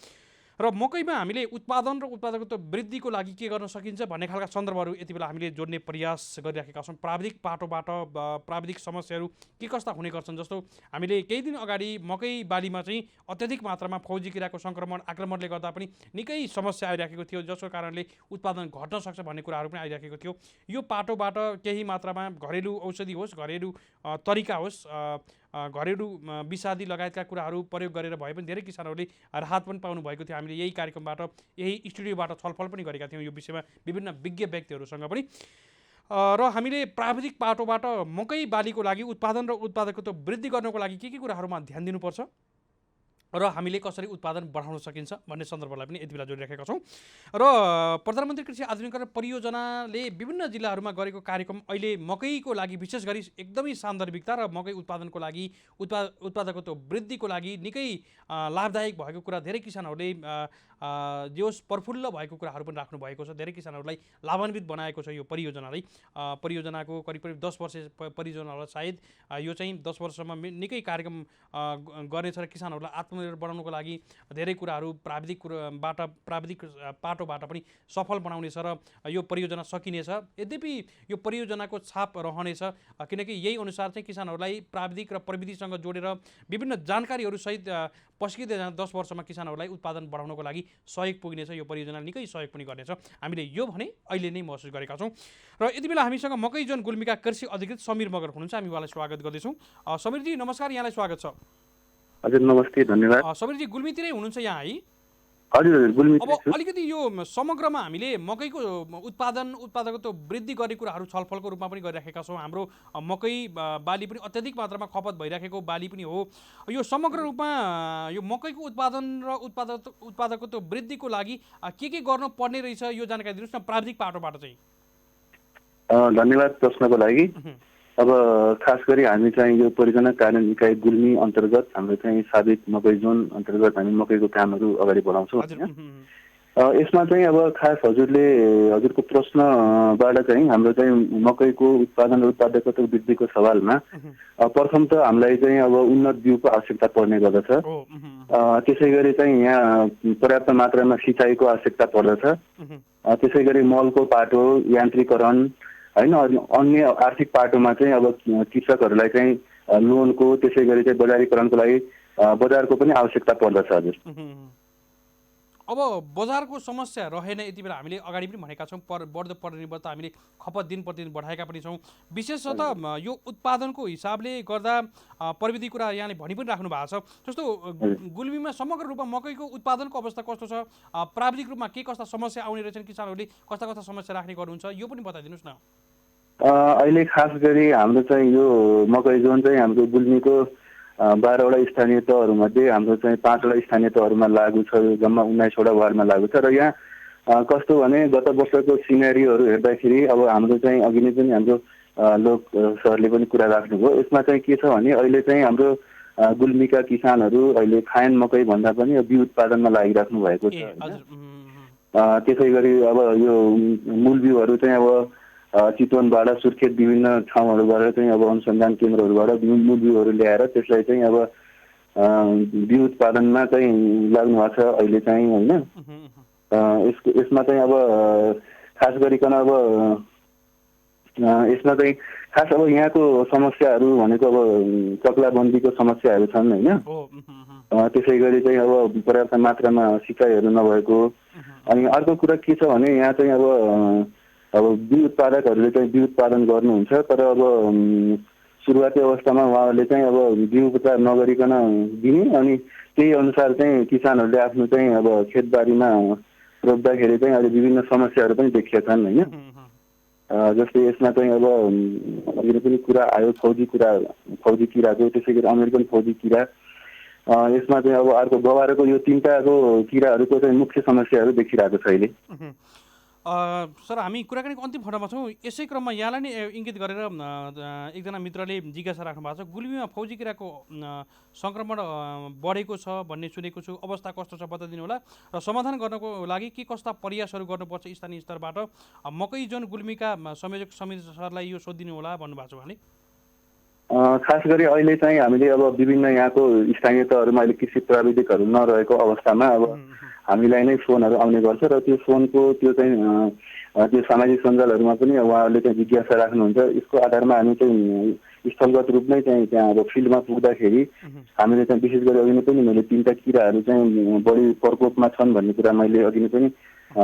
र मकैमा हामीले उत्पादन र उत्पादकत्व वृद्धिको लागि के गर्न सकिन्छ भन्ने खालका सन्दर्भहरू यति बेला हामीले जोड्ने प्रयास गरिराखेका छौँ। प्राविधिक पाटोबाट प्राविधिक समस्याहरू के कस्ता हुने गर्छन्, जस्तो हामीले केही दिन अगाडि मकै बालीमा चाहिँ अत्याधिक मात्रामा फौजी किराको आक्रमणले गर्दा पनि निकै समस्या आइराखेको थियो, जसको कारणले उत्पादन घट्न सक्छ भन्ने कुराहरू पनि आइराखेको थियो। यो पाटोबाट केही मात्रामा घरेलु औषधि होस्, घरेलु तरिका होस्, घरेलु विषादी लगायतका कुराहरू प्रयोग गरेर भए पनि धेरै किसानहरूले राहत पनि पाउनु भएको थियो। हामीले यही कार्यक्रमबाट यही स्टुडियोबाट छलफल पनि गरेका थियौँ यो विषयमा विभिन्न विज्ञ व्यक्तिहरूसँग पनि। र हामीले प्राविधिक पाटोबाट मकै बालीको लागि उत्पादन र उत्पादकत्व वृद्धि गर्नको लागि के कुराहरूमा ध्यान दिनुपर्छ र हामीले कसरी उत्पादन बढाउन सकिन्छ भन्ने सन्दर्भलाई पनि यति बेला जोडिराखेका छौँ। र प्रधानमन्त्री कृषि आधुनिकीकरण परियोजनाले विभिन्न जिल्लाहरूमा गरेको कार्यक्रम अहिले मकैको लागि विशेष गरी एकदमै सान्दर्भिकता र मकै उत्पादनको लागि उत्पादकत्व वृद्धिको लागि निकै लाभदायक भएको कुरा धेरै किसानहरूले जोस प्रफुल्ल भएको कुराहरू पनि राख्नु भएको छ। धेरै किसानहरूलाई लाभान्वित बनाएको छ यो परियोजनाले। परियोजनाको करिब 10 वर्ष परियोजना होला सायद, यो चाहिँ 10 वर्षमा निकै कार्यक्रम गर्नेछ र किसानहरूलाई आत्मनिर्भर बनाउनको लागि धेरै कुराहरू प्राविधिक पाटोबाट पनि सफल बनाउनेछ र यो परियोजना सकिनेछ। यद्यपि यो परियोजनाको छाप रहनेछ किनकि यही अनुसार चाहिँ किसानहरूलाई प्राविधिक र प्रविधिसँग जोडेर विभिन्न जानकारीहरूसहित पस्किँदै जाँदा 10 वर्षमा किसानहरूलाई उत्पादन बढाउनको लागि सहयोग पुग्नेछ। यो परियोजनाले निकै सहयोग पनि गर्नेछ। हामीले यो भने अहिले नै महसुस गरेका छौँ। र यति बेला हामीसँग मकै जोन गुल्मीका कृषि अधिकृत समीर मगर हुनुहुन्छ। हामी उहाँलाई स्वागत गर्दैछौँ। समीरजी नमस्कार, यहाँलाई स्वागत छ। हजुर नमस्ते, धन्यवाद। समीरजी गुल्मीतिरै हुनुहुन्छ यहाँ है? हजुर गुल्मी। अब अलिकति यो समग्रमा हामीले मकैको उत्पादकत्व वृद्धि गर्ने कुराहरू छलफलको रूपमा पनि गरिराखेका छौँ। हाम्रो मकै बाली पनि अत्याधिक मात्रामा खपत भइराखेको बाली पनि हो। यो समग्र रूपमा यो मकैको उत्पादन र उत्पादकत्व वृद्धिको लागि के गर्नु पर्ने रहेछ यो जानकारी दिनुहोस् न प्राविधिक पाटोबाट चाहिँ। धन्यवाद प्रश्नको लागि। अब खास गरी हामी चाहिँ यो परियोजना कार्यान्वयन इकाइ गुल्मी अन्तर्गत हाम्रो चाहिँ साबित मकै जोन अन्तर्गत हामी मकैको कामहरू अगाडि बढाउँछौँ। यसमा चाहिँ अब खास हजुरको प्रश्नबाट चाहिँ हाम्रो चाहिँ मकैको उत्पादन र उत्पादकत्व वृद्धिको सवालमा प्रथम त हामीलाई चाहिँ अब उन्नत बिउको आवश्यकता पर्ने गर्दछ। त्यसै गरी चाहिँ यहाँ पर्याप्त मात्रामा सिँचाइको आवश्यकता पर्दछ। त्यसै गरी मलको पाटो, यान्त्रिकरण होइन, अन्य आर्थिक पाटोमा चाहिँ अब कृषकहरूलाई चाहिँ लोनको, त्यसै गरी चाहिँ बजारीकरणको लागि बजारको पनि आवश्यकता पर्दछ। हजुर अब बजारको समस्या रहेन यति बेला हामीले अगाडि पनि भनेका छौँ। बढ्दो परिवर्तन हामीले खपत दिन प्रतिदिन बढाएका पनि छौँ। विशेषतः यो उत्पादनको हिसाबले गर्दा प्रविधि कुरा यहाँले भनि पनि राख्नु भएको छ। जस्तो गुल्मीमा समग्र रूपमा मकैको उत्पादनको अवस्था कस्तो छ, प्राविधिक रूपमा के कस्ता समस्या आउने रहेछन्, किसानहरूले कस्ता कस्ता समस्या राख्ने गर्नुहुन्छ, यो पनि बताइदिनुहोस् न। अहिले खास गरी हाम्रो चाहिँ यो मकै जोन चाहिँ हाम्रो गुल्मीको 12वटा स्थानीय तहहरूमध्ये हाम्रो चाहिँ 5वटा स्थानीय तहहरूमा लागू छ। जम्मा 19वटा वार्डमा लागू छ। र यहाँ कस्तो भने गत वर्षको सिनेरियोहरू हेर्दाखेरि अब हाम्रो चाहिँ अघि नै पनि हाम्रो लोक सरले पनि कुरा राख्नुभयो। यसमा चाहिँ के छ भने अहिले चाहिँ हाम्रो गुल्मीका किसानहरू अहिले खायन मकै भन्दा पनि बिउ उत्पादनमा लागिराख्नु भएको छ। त्यसै गरी अब यो मूल बिउहरू चाहिँ अब चितवनबाट, सुर्खेत, विभिन्न ठाउँहरूबाट चाहिँ अब अनुसन्धान केन्द्रहरूबाट मूल बिउहरू ल्याएर त्यसलाई चाहिँ अब बिउ उत्पादनमा चाहिँ लाग्नु भएको छ अहिले चाहिँ होइन। यसमा चाहिँ अब खास गरिकन अब यसमा चाहिँ खास अब यहाँको समस्याहरू भनेको अब चक्लाबन्दीको समस्याहरू छन् होइन। त्यसै गरी चाहिँ अब पर्याप्त मात्रामा सिँचाइहरू नभएको। अनि अर्को कुरा के छ भने यहाँ चाहिँ अब बिउ उत्पादकहरूले चाहिँ बिउ उत्पादन गर्नुहुन्छ, तर अब सुरुवाती अवस्थामा उहाँहरूले चाहिँ अब बिउ उपचार नगरिकन दिने, अनि त्यही अनुसार चाहिँ किसानहरूले आफ्नो चाहिँ अब खेतबारीमा रोप्दाखेरि चाहिँ अहिले विभिन्न समस्याहरू पनि देखिएका छन् होइन। जस्तै यसमा चाहिँ अब अघि पनि कुरा आयो फौजी किराको, त्यसै गरी अमेरिकन फौजी किरा। यसमा चाहिँ अब अर्को गवारको यो 3टाको किराहरूको चाहिँ मुख्य समस्याहरू देखिरहेको छ अहिले। सर हामी कुराकानीको अन्तिम खण्डमा छौँ। यसै क्रममा यहाँलाई नै इङ्गित गरेर एकजना मित्रले जिज्ञासा राख्नु भएको छ। गुल्मीमा फौजी किराको सङ्क्रमण बढेको छ भन्ने सुनेको छु, अवस्था कस्तो छ बताइदिनु होला र समाधान गर्नको लागि के कस्ता प्रयासहरू गर्नुपर्छ स्थानीय स्तरबाट। मकै जोन गुल्मीका संयोजक समीर सरलाई यो सोधिदिनु होला भन्नुभएको छ उहाँले। खास गरी अहिले चाहिँ हामीले अब विभिन्न यहाँको स्थानीय तहहरूमा अहिले कृषि प्राविधिकहरू नरहेको अवस्थामा अब हामीलाई नै फोनहरू आउने गर्छ र त्यो फोनको त्यो चाहिँ त्यो सामाजिक सञ्जालहरूमा पनि उहाँहरूले चाहिँ जिज्ञासा राख्नुहुन्छ। यसको आधारमा हामी चाहिँ स्थलगत रूपमै चाहिँ त्यहाँ अब फिल्डमा पुग्दाखेरि हामीले चाहिँ विशेष गरी अघि नै पनि मैले 3टा किराहरू चाहिँ बढी प्रकोपमा छन् भन्ने कुरा मैले अघि नै पनि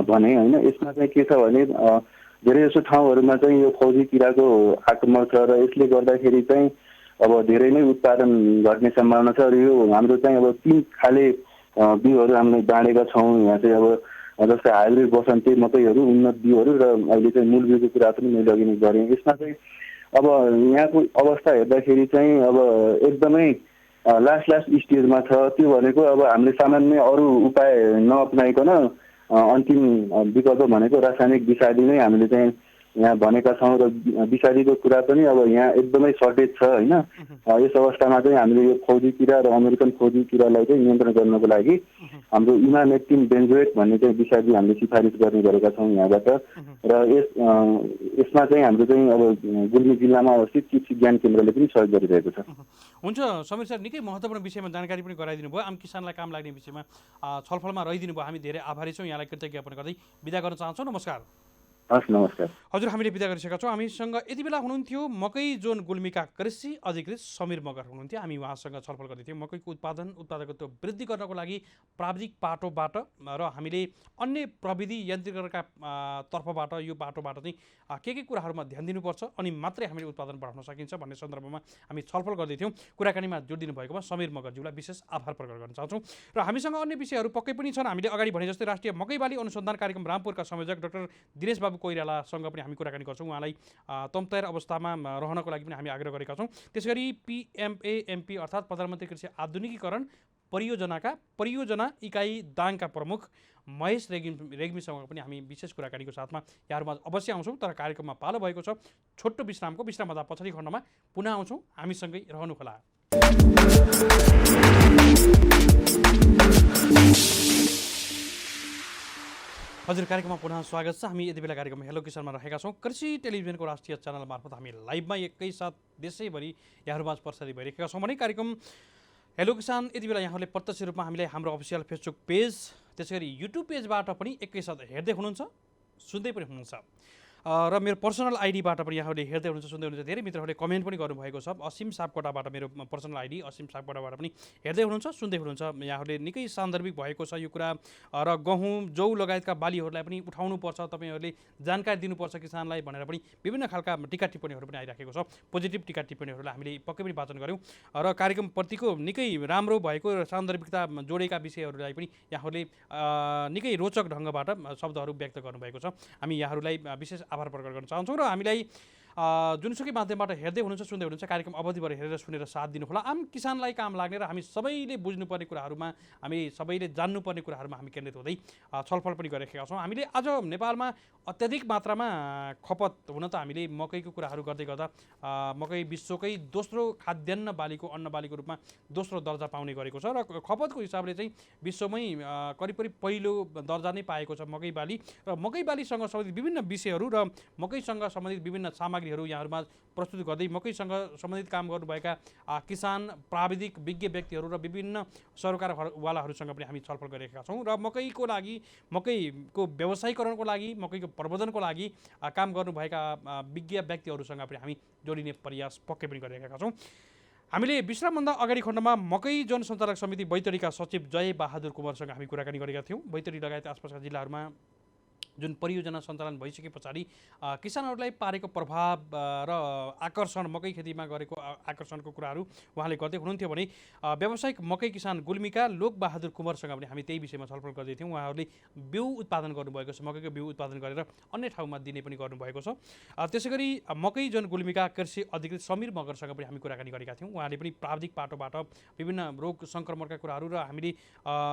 भने होइन। यसमा चाहिँ के छ भने धेरै जसो ठाउँहरूमा चाहिँ यो फौजी किराको आक्रमण छ र यसले गर्दाखेरि चाहिँ अब धेरै नै उत्पादन घट्ने सम्भावना छ। र यो हाम्रो चाहिँ अब 3 खाले बिउहरू हामीले बाँडेका छौँ यहाँ चाहिँ अब जस्तै हाइब्रिड बसन्ते मकैहरू, उन्नत बिउहरू र अहिले चाहिँ मूल बिउको कुरा पनि मैले अघि नै गरेँ। यसमा चाहिँ अब यहाँको अवस्था हेर्दाखेरि चाहिँ अब एकदमै लास्ट स्टेजमा छ। त्यो भनेको अब हामीले सामान्य अरू उपाय नअप्नाइकन अन्तिम विकल्प भनेको रासायनिक विषादी नै हामीले चाहिँ यहाँ भनेका छौँ र विषादीको कुरा पनि अब यहाँ एकदमै सर्टेज छ होइन। यस अवस्थामा चाहिँ हामीले यो फौजी किरा र अमेरिकन फौजी किरालाई चाहिँ नियन्त्रण गर्नको लागि हाम्रो इमामेक्टिन बेन्जोएट भन्ने चाहिँ विषादी हामीले सिफारिस गर्ने गरेका छौँ यहाँबाट। र यसमा चाहिँ हाम्रो चाहिँ अब गुल्मी जिल्लामा अवस्थित कृषि ज्ञान केन्द्रले पनि सहयोग गरिरहेको छ। हुन्छ समीर सर, निकै महत्त्वपूर्ण विषयमा जानकारी पनि गराइदिनु भयो। आम किसानलाई काम लाग्ने विषयमा छलफलमा रहिदिनु भयो। हामी धेरै आभारी छौँ। यहाँलाई कृतज्ञ ज्ञापन गर्दै बिदा गर्न चाहन्छौँ। नमस्कार। हस्, नमस्कार। हजुर, हामीले बिदा गरिसकेका छौँ। हामीसँग यति बेला हुनुहुन्थ्यो मकै जोन गुल्मीका कृषि अधिकृत समीर मगर हुनुहुन्थ्यो। हामी उहाँसँग छलफल गर्दै थियौँ मकैको उत्पादकत्व वृद्धि गर्नको लागि प्राविधिक पाटोबाट र हामीले अन्य प्रविधि यन्त्रीकरणका तर्फबाट यो बाटोबाट चाहिँ के कुराहरूमा ध्यान दिनुपर्छ अनि मात्रै हामीले उत्पादन बढाउन सकिन्छ भन्ने सन्दर्भमा हामी छलफल गर्दै थियौँ। कुराकानीमा जोड दिनुभएकोमा समीर मगरज्यूलाई विशेष आभार प्रकट गर्न चाहन्छौँ। र हामीसँग अन्य विषयहरू पक्कै पनि छन्। हामीले अगाडि भने जस्तै राष्ट्रिय मकै बाली अनुसन्धान कार्यक्रम रामपुरका संयोजक डाक्टर दिनेश बाबु कोइरालासँग पनि हामी कुराकानी गर्छौँ। उहाँलाई तमतयार अवस्थामा रहनको लागि पनि हामी आग्रह गरेका छौँ। त्यसगरी PMAMP अर्थात् प्रधानमन्त्री कृषि आधुनिकीकरण परियोजना इकाइ दाङका प्रमुख महेश रेग्मीसँग पनि हामी विशेष कुराकानीको साथमा यहाँहरूमा अवश्य आउँछौँ। तर कार्यक्रममा पालो भएको छ छोटो विश्रामभन्दा पछाडि खण्डमा पुनः आउँछौँ। हामीसँगै रहनुहोला। हजुर, कार्यक्रममा पुनः स्वागत छ। हामी यति बेला कार्यक्रम हेलो किसानमा रहेका छौँ। कृषि टेलिभिजनको राष्ट्रिय च्यानल मार्फत हामी लाइभमा एकैसाथ देशैभरि यहाँहरूमा प्रसारित भइरहेका छौँ भने कार्यक्रम हेलो किसान यति बेला यहाँहरूले प्रत्यक्ष रूपमा हामीले हाम्रो अफिसियल फेसबुक पेज त्यसै युट्युब पेजबाट पनि एकैसाथ हेर्दै हुनुहुन्छ, सुन्दै पनि हुनुहुन्छ र मेरो पर्सनल आइडीबाट पनि यहाँहरूले हेर्दै हुनुहुन्छ, सुन्दै हुनुहुन्छ। धेरै मित्रहरूले कमेन्ट पनि गर्नुभएको छ। असीम सापकोटाबाट मेरो पर्सनल आइडी असीम सापकोटाबाट पनि हेर्दै हुनुहुन्छ, सुन्दै हुनुहुन्छ। यहाँहरूले निकै सान्दर्भिक भएको छ यो कुरा र गहुँ जौ लगायतका बालीहरूलाई पनि उठाउनुपर्छ, तपाईँहरूले जानकारी दिनुपर्छ किसानलाई भनेर पनि विभिन्न खालका टिका टिप्पणीहरू पनि आइराखेको छ। पोजिटिभ टिका टिप्पणीहरूलाई हामीले पक्कै पनि वाचन गऱ्यौँ र कार्यक्रमप्रतिको निकै राम्रो भएको र सान्दर्भिकता जोडेका विषयहरूलाई पनि यहाँहरूले निकै रोचक ढङ्गबाट शब्दहरू व्यक्त गर्नुभएको छ। हामी यहाँहरूलाई विशेष आभार प्रकट गर्न चाहन्छौँ र हामीलाई जुनसुकै माध्यमबाट हेर्दै हुनुहुन्छ, सुन्दै हुनुहुन्छ, कार्यक्रम अवधिभर हेरेर सुनेर साथ दिनुहोला। आम किसानलाई काम लाग्ने र हामी सबैले बुझ्नुपर्ने कुराहरूमा, हामी सबैले जान्नुपर्ने कुराहरूमा हामी केन्द्रित हुँदै छलफल पनि गरिरहेका छौँ। हामीले आज नेपालमा अत्याधिक मात्रामा खपत हुन त हामीले मकैको कुराहरू गर्दै गर्दा मकै विश्वकै दोस्रो खाद्यान्न बालीको अन्न बालीको रूपमा दोस्रो दर्जा पाउने गरेको छ र खपतको हिसाबले चाहिँ विश्वमै करिब पहिलो दर्जा नै पाएको छ मकै बाली। र मकै बालीसँग सम्बन्धित विभिन्न विषयहरू र मकैसँग सम्बन्धित विभिन्न सामग्रीहरू यहाँहरूमा प्रस्तुत गर्दै मकैसँग सम्बन्धित काम गर्नुभएका किसान, प्राविधिक, विज्ञ व्यक्तिहरू र विभिन्न सरकारवालाहरूसँग पनि हामी छलफल गरिरहेका छौँ र मकैको व्यवसायीकरणको लागि, मकैको प्रबन्धनको लागि काम गर्नुभएका विज्ञ व्यक्तिहरूसँग पनि हामी जोडिने प्रयास पक्कै पनि गरिरहेका छौँ। हामीले विश्रामभन्दा अगाडि खण्डमा मकै जन सञ्चालक समिति बैतडीका सचिव जय बहादुर कुँवरसँग हामी कुराकानी गरेका थियौँ। बैतडी लगायत आसपासका जिल्लाहरूमा जुन परियोजना सञ्चालन भइसके पछाडि किसानहरूलाई पारेको प्रभाव र आकर्षण, मकै खेतीमा गरेको आकर्षणको कुराहरू उहाँले गर्दै हुनुहुन्थ्यो भने व्यावसायिक मकै किसान गुल्मीका लोकबहादुर कुँवरसँग पनि हामी त्यही विषयमा छलफल गर्दै थियौँ। उहाँहरूले बिउ उत्पादन गर्नुभएको छ, मकैको बिउ उत्पादन गरेर अन्य ठाउँमा दिने पनि गर्नुभएको छ। त्यसै गरी मकै जन गुल्मीका कृषि अधिकृत समीर मगरसँग पनि हामी कुराकानी गरेका थियौँ। उहाँले पनि प्राविधिक पाटोबाट विभिन्न रोग सङ्क्रमणका कुराहरू र हामीले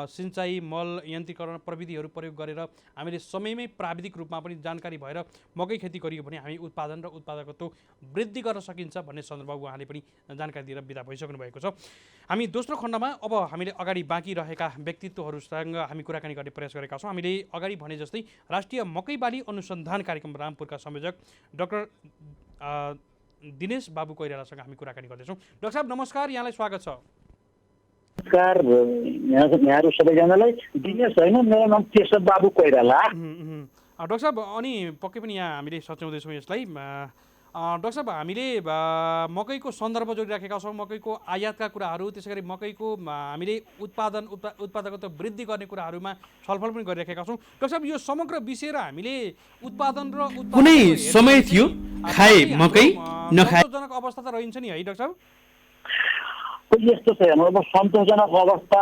सिँचाइ, मल यन्त्रीकरण प्रविधिहरू प्रयोग गरेर हामीले समयमै प्राविधिक रूपमा पनि जानकारी भएर मकै खेती गरियो भने हामी उत्पादन र उत्पादकत्व वृद्धि गर्न सकिन्छ भन्ने सन्दर्भमा उहाँले पनि जानकारी दिएर बिदा भइसक्नु भएको छ। हामी दोस्रो खण्डमा अब हामीले अगाडि बाँकी रहेका व्यक्तित्वहरूसँग हामी कुराकानी गर्ने प्रयास गरेका छौँ। हामीले अगाडि भने जस्तै राष्ट्रिय मकै बाली अनुसन्धान कार्यक्रम रामपुरका संयोजक डाक्टर दिनेश बाबु कोइरालासँग हामी कुराकानी गर्दैछौँ। डाक्टर साहब नमस्कार, यहाँलाई स्वागत छ। नमस्कार यहाँहरू सबैजनालाई। दिनेश होइन, मेरो नाम केशव बाबु कोइराला। डाक्टर साहब अनि पक्कै पनि यहाँ हामीले सच्याउँदैछौँ यसलाई। डाक्टर साहब हामीले मकैको सन्दर्भ जोडिराखेका छौँ, मकैको आयातका कुराहरू, त्यसै गरी मकैको हामीले उत्पादकत्व वृद्धि गर्ने कुराहरूमा छलफल पनि गरिराखेका छौँ। डाक्टर साहब यो समग्र विषय र हामीले उत्पादन र कुनै समय थियो खाए मकै नखाए जनक अवस्था त रहन्छ नि है डाक्टर साहब? यस्तो छैन, अब सन्तोषजनक अवस्था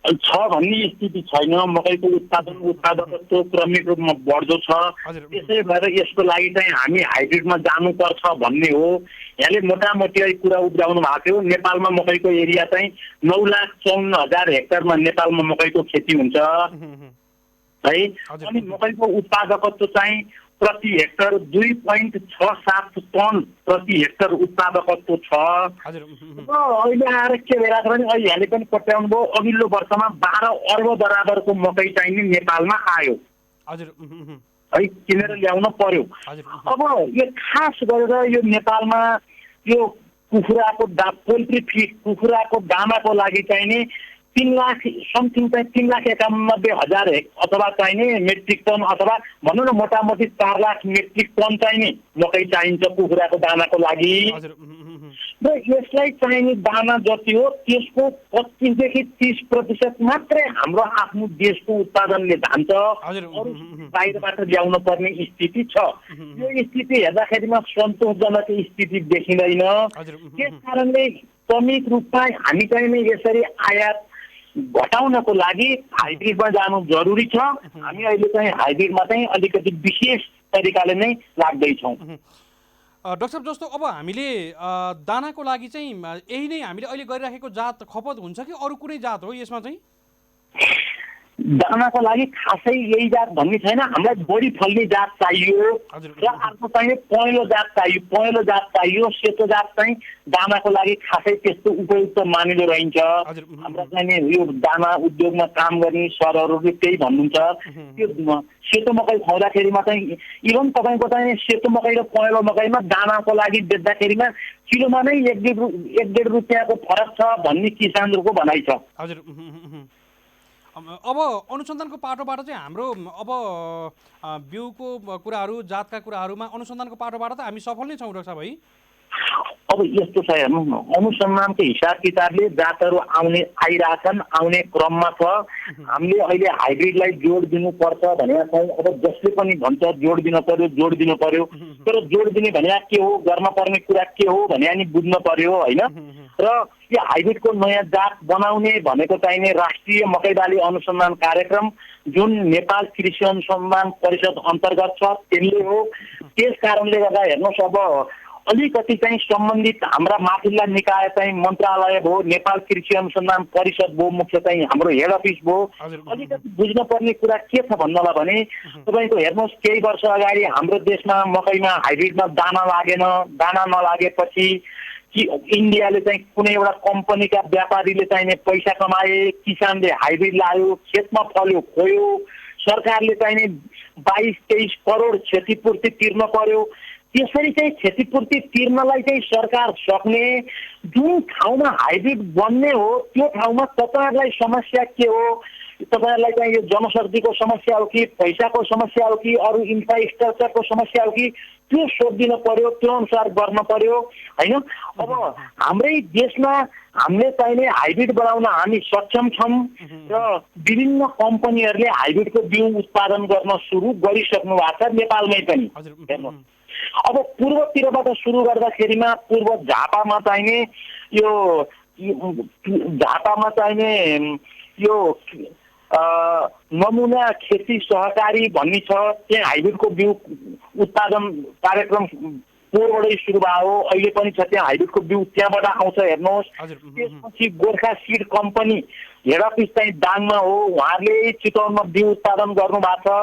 अब छ भन्ने स्थिति छैन। मकैको उत्पादकत्व क्रमिक रूपमा बढ्दो छ। त्यसै भएर यसको लागि चाहिँ हामी हाइब्रिडमा जानुपर्छ भन्ने हो। यहाँले मोटामोटी कुरा उब्जाउनु भएको थियो। नेपालमा मकैको एरिया चाहिँ 9,54,000 हेक्टरमा नेपालमा मकैको खेती हुन्छ है। अनि मकैको उत्पादकत्व चाहिँ प्रति हेक्टर 2.67 टन प्रति हेक्टर उत्पादकत्व छ। अहिले आएर के भइरहेको छ भने अहिले यहाँले पनि पत्याउनु भयो, अघिल्लो वर्षमा 12 अर्ब बराबरको मकै चाहिँ नेपालमा आयो है, किनेर ल्याउन पर्यो। अब यो खास गरेर यो नेपालमा यो कुखुराको पोल्ट्री फिड कुखुराको दानाको लागि चाहिने 3 लाख समथिङ चाहिँ 3,91,000 अथवा चाहिने मेट्रिक टन अथवा भनौँ न मोटामोटी 4 लाख मेट्रिक टन चाहिने मकै चाहिन्छ कुखुराको दानाको लागि। र यसलाई चाहिने दाना जति हो त्यसको 25 देखि 30% मात्रै हाम्रो आफ्नो देशको उत्पादनले धान्छ, अरू बाहिरबाट ल्याउन पर्ने स्थिति छ। यो स्थिति हेर्दाखेरिमा सन्तोषजनक स्थिति देखिँदैन। त्यस कारणले क्रमिक रूपमा हामी चाहिँ यसरी आयात घटाउनको लागि हाइब्रिडमा जानु जरुरी छ। हामी अहिले चाहिँ हाइब्रिडमा चाहिँ अलिकति विशेष तरिकाले नै लाग्दैछौँ। डाक्टर साहब, जस्तो अब हामीले दानाको लागि चाहिँ यही नै हामीले अहिले गरिराखेको जात खपत हुन्छ कि अरू कुनै जात हो यसमा चाहिँ? दानाको लागि खासै यही जात भन्ने छैन, हामीलाई बढी फल्ने जात चाहियो र अर्को चाहिँ पहेँलो जात चाहियो। पहेँलो जात चाहियो, सेतो जात चाहिँ दानाको लागि खासै त्यस्तो उपयुक्त मानिलो रहन्छ। हाम्रा चाहिँ यो दाना उद्योगमा काम गर्ने सरहरूले त्यही भन्नुहुन्छ। त्यो सेतो मकै खुवाउँदाखेरिमा चाहिँ इभन तपाईँको चाहिँ सेतो मकै र पहेँलो मकैमा दानाको लागि बेच्दाखेरिमा किलोमा नै 1.5 रुपियाँको फरक छ भन्ने किसानहरूको भनाइ छ। अब अनुसन्धानको पाटोबाट चाहिँ हाम्रो अब बिउको कुराहरू जातका कुराहरूमा अनुसन्धानको पाटोबाट त हामी सफल नै छौँ डाक्टर साहब है? अब यस्तो छ हेर्नु, अनुसन्धानको हिसाब किताबले जातहरू आइरहेछन्, आउने क्रममा छ। हामीले अहिले हाइब्रिडलाई जोड दिनुपर्छ भनेका छौँ। अब जसले पनि भन्छ जोड दिनु पर्यो, तर जोड दिने भने के हो, गर्न पर्ने कुरा के हो भने नि बुझ्न पर्यो होइन। र यो हाइब्रिडको नयाँ जात बनाउने भनेको चाहिने राष्ट्रिय मकै बाली अनुसन्धान कार्यक्रम जुन नेपाल कृषि अनुसन्धान परिषद अन्तर्गत छ त्यसले हो। त्यस कारणले गर्दा हेर्नुहोस्, अब अलिकति चाहिँ सम्बन्धित हाम्रा माथिल्ला निकाय चाहिँ मन्त्रालय भयो, नेपाल कृषि अनुसन्धान परिषद भयो, मुख्य चाहिँ हाम्रो हेड अफिस भयो। अलिकति बुझ्न पर्ने कुरा के छ भन्नलाई भने तपाईँको हेर्नुहोस्, केही वर्ष अगाडि हाम्रो देशमा मकैमा हाइब्रिडमा दाना लागेन। दाना नलागेपछि कि इन्डियाले चाहिँ कुनै एउटा कम्पनीका व्यापारीले चाहिने पैसा कमाए, किसानले हाइब्रिड लायो, खेतमा फल्यो खोयो, सरकारले चाहिने 22-23 करोड क्षतिपूर्ति तिर्न पर्यो। त्यसरी चाहिँ क्षतिपूर्ति तिर्नलाई चाहिँ सरकार सक्ने, जुन ठाउँमा हाइब्रिड बन्ने हो त्यो ठाउँमा तपाईँहरूलाई समस्या के हो, तपाईँहरूलाई चाहिँ यो जनशक्तिको समस्या हो कि पैसाको समस्या हो कि अरू इन्फ्रास्ट्रक्चरको समस्या हो कि त्यो सोधिदिनु पर्यो, त्यो अनुसार गर्न पर्यो होइन। अब हाम्रै देशमा हामीले चाहिने हाइब्रिड बनाउन हामी सक्षम छौँ र विभिन्न कम्पनीहरूले हाइब्रिडको बिउ उत्पादन गर्न सुरु गरिसक्नु भएको छ नेपालमै पनि। हेर्नुहोस्, अब पूर्वतिरबाट सुरु गर्दाखेरिमा पूर्व झापामा चाहिने यो नमुना खेती सहकारी भन्ने छ, त्यहाँ हाइब्रिडको बिउ उत्पादन कार्यक्रम पोहोरबाटै सुरु भयो, अहिले पनि छ। त्यहाँ हाइब्रिडको बिउ त्यहाँबाट आउँछ हेर्नुहोस्। त्यसपछि Gorkha seed company head office चाहिँ दाङमा हो, उहाँहरूले चितवनमा बिउ उत्पादन गर्नु भएको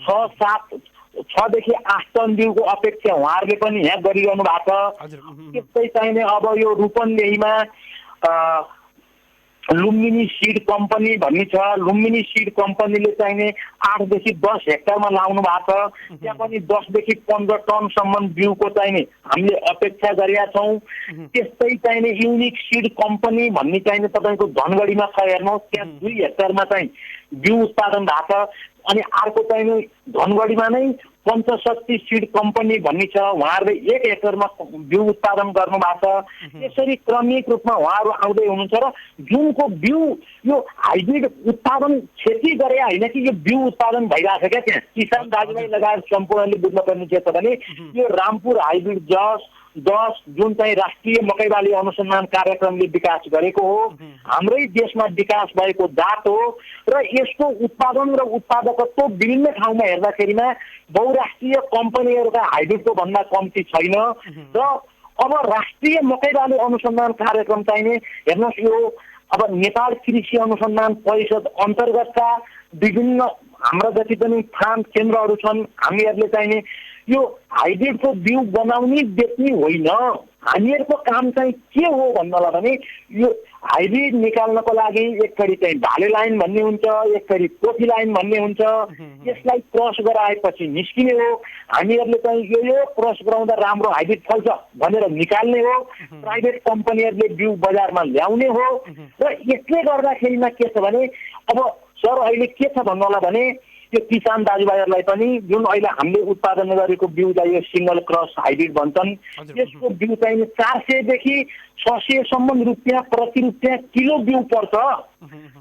छ। 6 देखि 8 टन बिउको अपेक्षा उहाँहरूले पनि यहाँ गरिरहनु भएको छ। त्यस्तै चाहिने अब यो रूपन्देहीमा लुम्बिनी सिड कम्पनी भन्ने छ। लुम्बिनी सिड कम्पनीले चाहिने 8 देखि 10 हेक्टरमा लाउनु भएको छ। त्यहाँ पनि 10 देखि 15 टनसम्म बिउको चाहिने हामीले अपेक्षा गरेका छौँ। त्यस्तै चाहिने युनिक सिड कम्पनी भन्ने चाहिने तपाईँको धनगढीमा छ हेर्नुहोस्, त्यहाँ 2 हेक्टरमा चाहिँ बिउ उत्पादन भएको छ। अनि अर्को चाहिँ धनगढीमा नै पञ्चशक्ति सिड कम्पनी भन्ने छ, उहाँहरूले 1 हेक्टरमा बिउ उत्पादन गर्नु भएको छ। यसरी क्रमिक रूपमा उहाँहरू आउँदै हुनुहुन्छ र जुनको बिउ यो हाइब्रिड उत्पादन खेती गरे होइन कि यो बिउ उत्पादन भइरहेको छ क्या, त्यहाँ किसान दाजुभाइ लगायत सम्पूर्णले बुझ्नुपर्ने के छ भने यो रामपुर हाइब्रिड 10 जुन चाहिँ राष्ट्रिय मकै बाली अनुसन्धान कार्यक्रमले विकास गरेको हो, हाम्रै देशमा विकास भएको जात हो र यसको उत्पादन र उत्पादकत्व विभिन्न ठाउँमा हेर्दाखेरिमा बहुराष्ट्रिय कम्पनीहरूका हाइब्रिडको भन्दा कम्ती छैन। र अब राष्ट्रिय मकै बाली अनुसन्धान कार्यक्रम चाहिने हेर्नुहोस्, यो अब नेपाल कृषि अनुसन्धान परिषद अन्तर्गतका विभिन्न हाम्रा जति पनि फार्म केन्द्रहरू छन् हामीहरूले चाहिने यो हाइब्रिडको बिउ बनाउने बेच्ने होइन। हामीहरूको काम चाहिँ के हो भन्नलाई भने यो हाइब्रिड निकाल्नको लागि एकचोटि चाहिँ भाले लाइन भन्ने हुन्छ, एकचोटि पोथी लाइन भन्ने हुन्छ। यसलाई क्रस गराएपछि निस्किने हो। हामीहरूले चाहिँ यो क्रस गराउँदा राम्रो हाइब्रिड फल्छ भनेर निकाल्ने हो। प्राइभेट कम्पनीहरूले बिउ बजारमा ल्याउने हो। र यसले गर्दाखेरिमा के छ भने अब सर अहिले के छ भन्नलाई भने यो किसान दाजुभाइहरूलाई पनि जुन अहिले हामीले उत्पादन गरेको बिउलाई यो सिङ्गल क्रस हाइब्रिड भन्छन्, यसको बिउ चाहिँ 400 देखि 600 सम्म रुपियाँ प्रति रुपियाँ किलो बिउ पर्छ।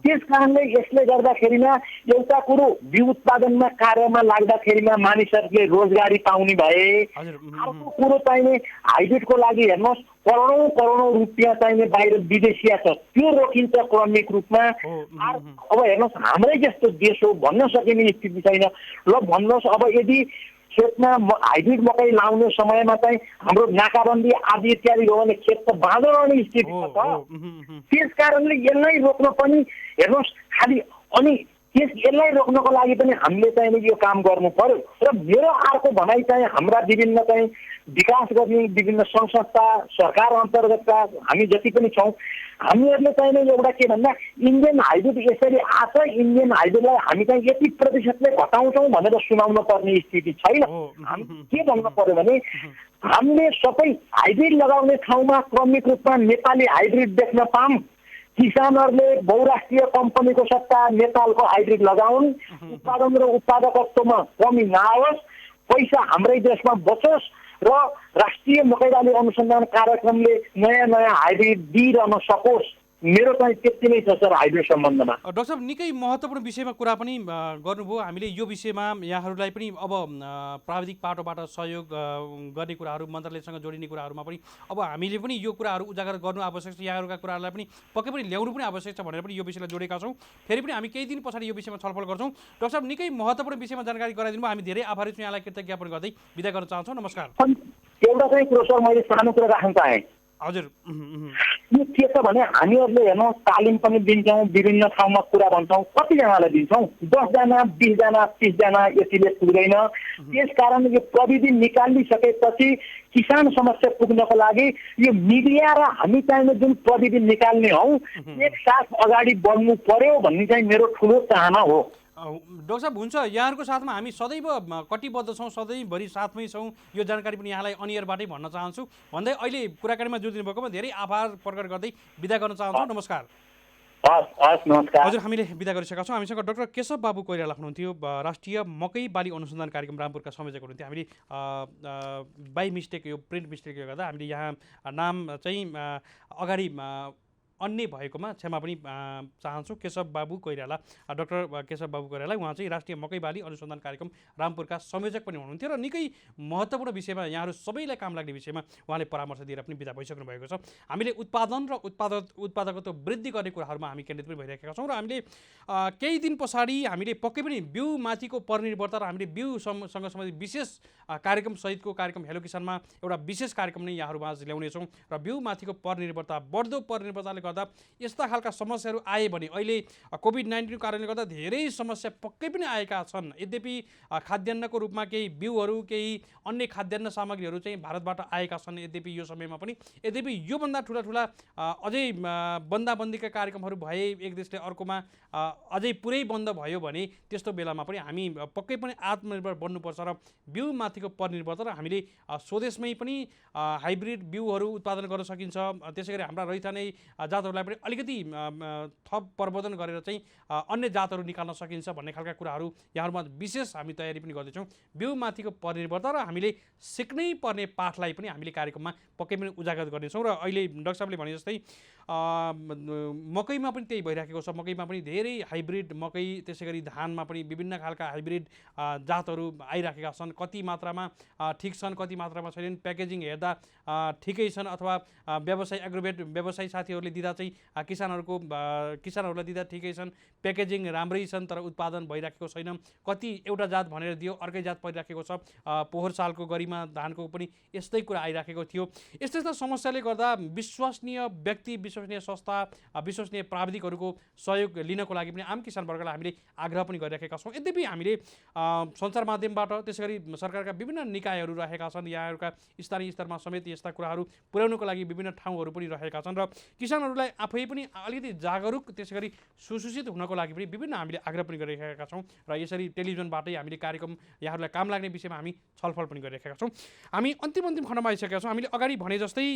त्यस कारणले यसले गर्दाखेरिमा एउटा कुरो बिउ उत्पादनमा कार्यमा लाग्दाखेरिमा मानिसहरूले रोजगारी पाउने भए। अर्को कुरो चाहिने हाइब्रिडको लागि हेर्नुहोस् करोडौँ रुपियाँ चाहिने बाहिर विदेशिया छ, त्यो रोकिन्छ क्रमिक रूपमा। अब हेर्नुहोस् हाम्रै जस्तो देश हो भन्न सकिने स्थिति छैन। ल भन्नुहोस् अब यदि खेतमा हाइब्रिड मकै लाउने समयमा चाहिँ हाम्रो नाकाबन्दी आदि इत्यादि हो भने खेत त बाँझो रहने स्थिति छ। त्यस कारणले यसलाई रोक्न पनि हेर्नुहोस् खालि अनि यसलाई रोक्नको लागि पनि हामीले चाहिँ यो काम गर्नु पर्यो। र मेरो अर्को भनाइ चाहिँ हाम्रा विभिन्न चाहिँ विकास गर्ने विभिन्न सङ्घ संस्था सरकार अन्तर्गतका हामी जति पनि छौँ हामीहरूले चाहिँ एउटा के भन्दा इन्डियन हाइब्रिड यसरी आछ, इन्डियन हाइब्रिडलाई हामी चाहिँ यति प्रतिशतले घटाउँछौँ भनेर सुनाउन पर्ने स्थिति छैन। हामी के भन्नु पर्यो भने हामीले सबै हाइब्रिड लगाउने ठाउँमा क्रमिक रूपमा नेपाली हाइब्रिड देख्न पाऊँ। किसानहरूले बहुराष्ट्रिय कम्पनीको सट्टा नेपालको हाइब्रिड लगाउन्। उत्पादन र उत्पादकत्वमा कमी नआओस्, पैसा हाम्रै देशमा बचोस् र राष्ट्रिय मकै बाली अनुसन्धान कार्यक्रमले नयाँ नयाँ हाइब्रिड दिइरहन सकोस्। मेरो चाहिँ त्यति नै छ सर हाइब्रिड सम्बन्धमा। डाक्टर साहब निकै महत्त्वपूर्ण विषयमा कुरा पनि गर्नुभयो। हामीले यो विषयमा यहाँहरूलाई पनि अब प्राविधिक पाटोबाट सहयोग गर्ने कुराहरू मन्त्रालयसँग जोडिने कुराहरूमा पनि अब हामीले पनि यो कुराहरू उजागर गर्नु आवश्यक छ। यहाँहरूका कुराहरूलाई पनि पक्कै पनि ल्याउनु पनि आवश्यक छ भनेर पनि यो विषयलाई जोडेका छौँ। फेरि पनि हामी केही दिन पछाडि यो विषयमा छलफल गर्छौँ। डाक्टर साहब निकै महत्त्वपूर्ण विषयमा जानकारी गराइदिनु भयो। हामी धेरै आभारी छौँ। यहाँलाई कृतज्ञ ज्ञापन गर्दै बिदा गर्न चाहन्छौँ। नमस्कार। एउटा चाहिँ कुरो सर मैले सानो कुरा राख्न चाहेँ। हजुर यो के छ भने हामीहरूले हेर्नु तालिम पनि दिन्छौँ, विभिन्न ठाउँमा कुरा भन्छौँ, कतिजनालाई दिन्छौँ 10 जना 20 जना 30 जना यतिले पुग्दैन। त्यस कारण यो प्रविधि निकालिसकेपछि किसान समस्या पुग्नको लागि यो मिडिया र हामी चाहिने जुन प्रविधि निकाल्ने हौ एकसाथ अगाडि बढ्नु पर्यो भन्ने चाहिँ मेरो ठुलो चाहना हो। डाक्टर साहब हुन्छ यहाँहरूको साथमा हामी सदैव कटिबद्ध छौँ, सधैँभरि साथमै छौँ। यो जानकारी पनि यहाँलाई अनियरबाटै भन्न चाहन्छु भन्दै अहिले कुराकानीमा जोडिनु भएकोमा धेरै आभार प्रकट गर्दै बिदा गर्न चाहन्छु। नमस्कार। नमस्कार। हजुर हामीले बिदा गरिसकेका छौँ। हामीसँग डाक्टर केशव बाबु कोइराला हुनुहुन्थ्यो, राष्ट्रिय मकै बाली अनुसन्धान कार्यक्रम रामपुरका संयोजक हुनुहुन्थ्यो। हामीले बाई मिस्टेक यो प्रिन्ट मिस्टेकले गर्दा हामीले यहाँ नाम चाहिँ अगाडि अन्य भएकोमा क्षमा पनि चाहन्छु। केशव बाबु कोइराला, डाक्टर केशव बाबु कोइराला उहाँ चाहिँ राष्ट्रिय मकै बाली अनुसन्धान कार्यक्रम रामपुरका संयोजक पनि हुनुहुन्थ्यो र निकै महत्त्वपूर्ण विषयमा यहाँहरू सबैलाई काम लाग्ने विषयमा उहाँले परामर्श दिएर पनि बिदा भइसक्नु भएको छ। हामीले उत्पादन र उत्पादकत्व वृद्धि गर्ने कुराहरूमा हामी केन्द्रित पनि भइरहेका छौँ र हामीले केही दिन पछाडि हामीले पक्कै पनि बिउमाथिको परनिर्भरता र हामीले बिउसँग सम्बन्धित विशेष कार्यक्रम सहितको कार्यक्रम हेलो किसानमा एउटा विशेष कार्यक्रम नै यहाँहरूमाझ ल्याउनेछौँ र बिउमाथिको परनिर्भरता बढ्दो परनिर्भरताले गर्दा यस्ता खालका समस्याहरू आए भने अहिले कोभिड-19 कारणले गर्दा धेरै समस्या पक्कै पनि आएका छन्। यद्यपि खाद्यान्नको रूपमा केही बिउहरू केही अन्य खाद्यान्न सामग्रीहरू चाहिँ भारतबाट आएका छन्। यद्यपि यो समयमा पनि योभन्दा ठुला अझै बन्दाबन्दीका कार्यक्रमहरू भए एक देशले अर्कोमा अझै पुरै बन्द भयो भने त्यस्तो बेलामा पनि हामी पक्कै पनि आत्मनिर्भर बन्नुपर्छ र बिउमाथिको परनिर्भरता र हामीले स्वदेशमै पनि हाइब्रिड बिउहरू उत्पादन गर्न सकिन्छ। त्यसै गरी हाम्रा रैथाने जातहरूलाई पनि अलिकति थप प्रवर्धन गरेर चाहिँ अन्य जातहरू निकाल्न सकिन्छ भन्ने खालका कुराहरू यहाँहरूमा विशेष हामी तयारी पनि गर्दैछौँ। बिउमाथिको परनिर्भरता र हामीले सिक्नै पर्ने पाठलाई पनि हामीले कार्यक्रममा पक्कै पनि उजागर गर्नेछौँ र अहिले डाक्टर साहबले भने जस्तै मकैमा पनि त्यही भइराखेको छ। मकैमा पनि धेरै हाइब्रिड मकै त्यसै गरी धानमा पनि विभिन्न खालका हाइब्रिड जातहरू आइराखेका छन्। कति मात्रामा ठिक छन् कति मात्रामा छैनन्, प्याकेजिङ हेर्दा ठिकै छन् अथवा व्यवसाय एग्रोभेट व्यवसायी साथीहरूले दिँदा दिँदा चाहिँ किसानहरूलाई दिँदा ठिकै छन्, प्याकेजिङ राम्रै छन्, तर उत्पादन भइराखेको छैन। कति एउटा जात भनेर दियो, अर्कै जात परिराखेको छ। पोहोर सालको गरिमा धानको पनि यस्तै कुरा आइराखेको थियो। यस्ता यस्ता समस्याले गर्दा विश्वसनीय व्यक्ति, विश्वसनीय संस्था, विश्वसनीय प्राविधिकहरूको सहयोग लिनको लागि पनि आम किसान वर्गलाई हामीले आग्रह पनि गरिराखेका छौँ। यद्यपि हामीले सञ्चार माध्यमबाट, त्यसै गरी सरकारका विभिन्न निकायहरू रहेका छन्, यहाँहरूका स्थानीय स्तरमा समेत यस्ता कुराहरू पुर्याउनको लागि विभिन्न ठाउँहरू पनि रहेका छन् र किसानहरूलाई आफै पनि अलिकति जागरुक, त्यसै गरी सुसूचित हुनको लागि पनि विभिन्न हामीले आग्रह पनि गरिरहेका छौँ र यसरी टेलिभिजनबाटै हामीले कार्यक्रम यहाँहरूलाई काम लाग्ने विषयमा हामी छलफल पनि गरिरहेका छौँ। हामी अन्तिम खण्डमा आइसकेका छौँ। हामीले अगाडि भने जस्तै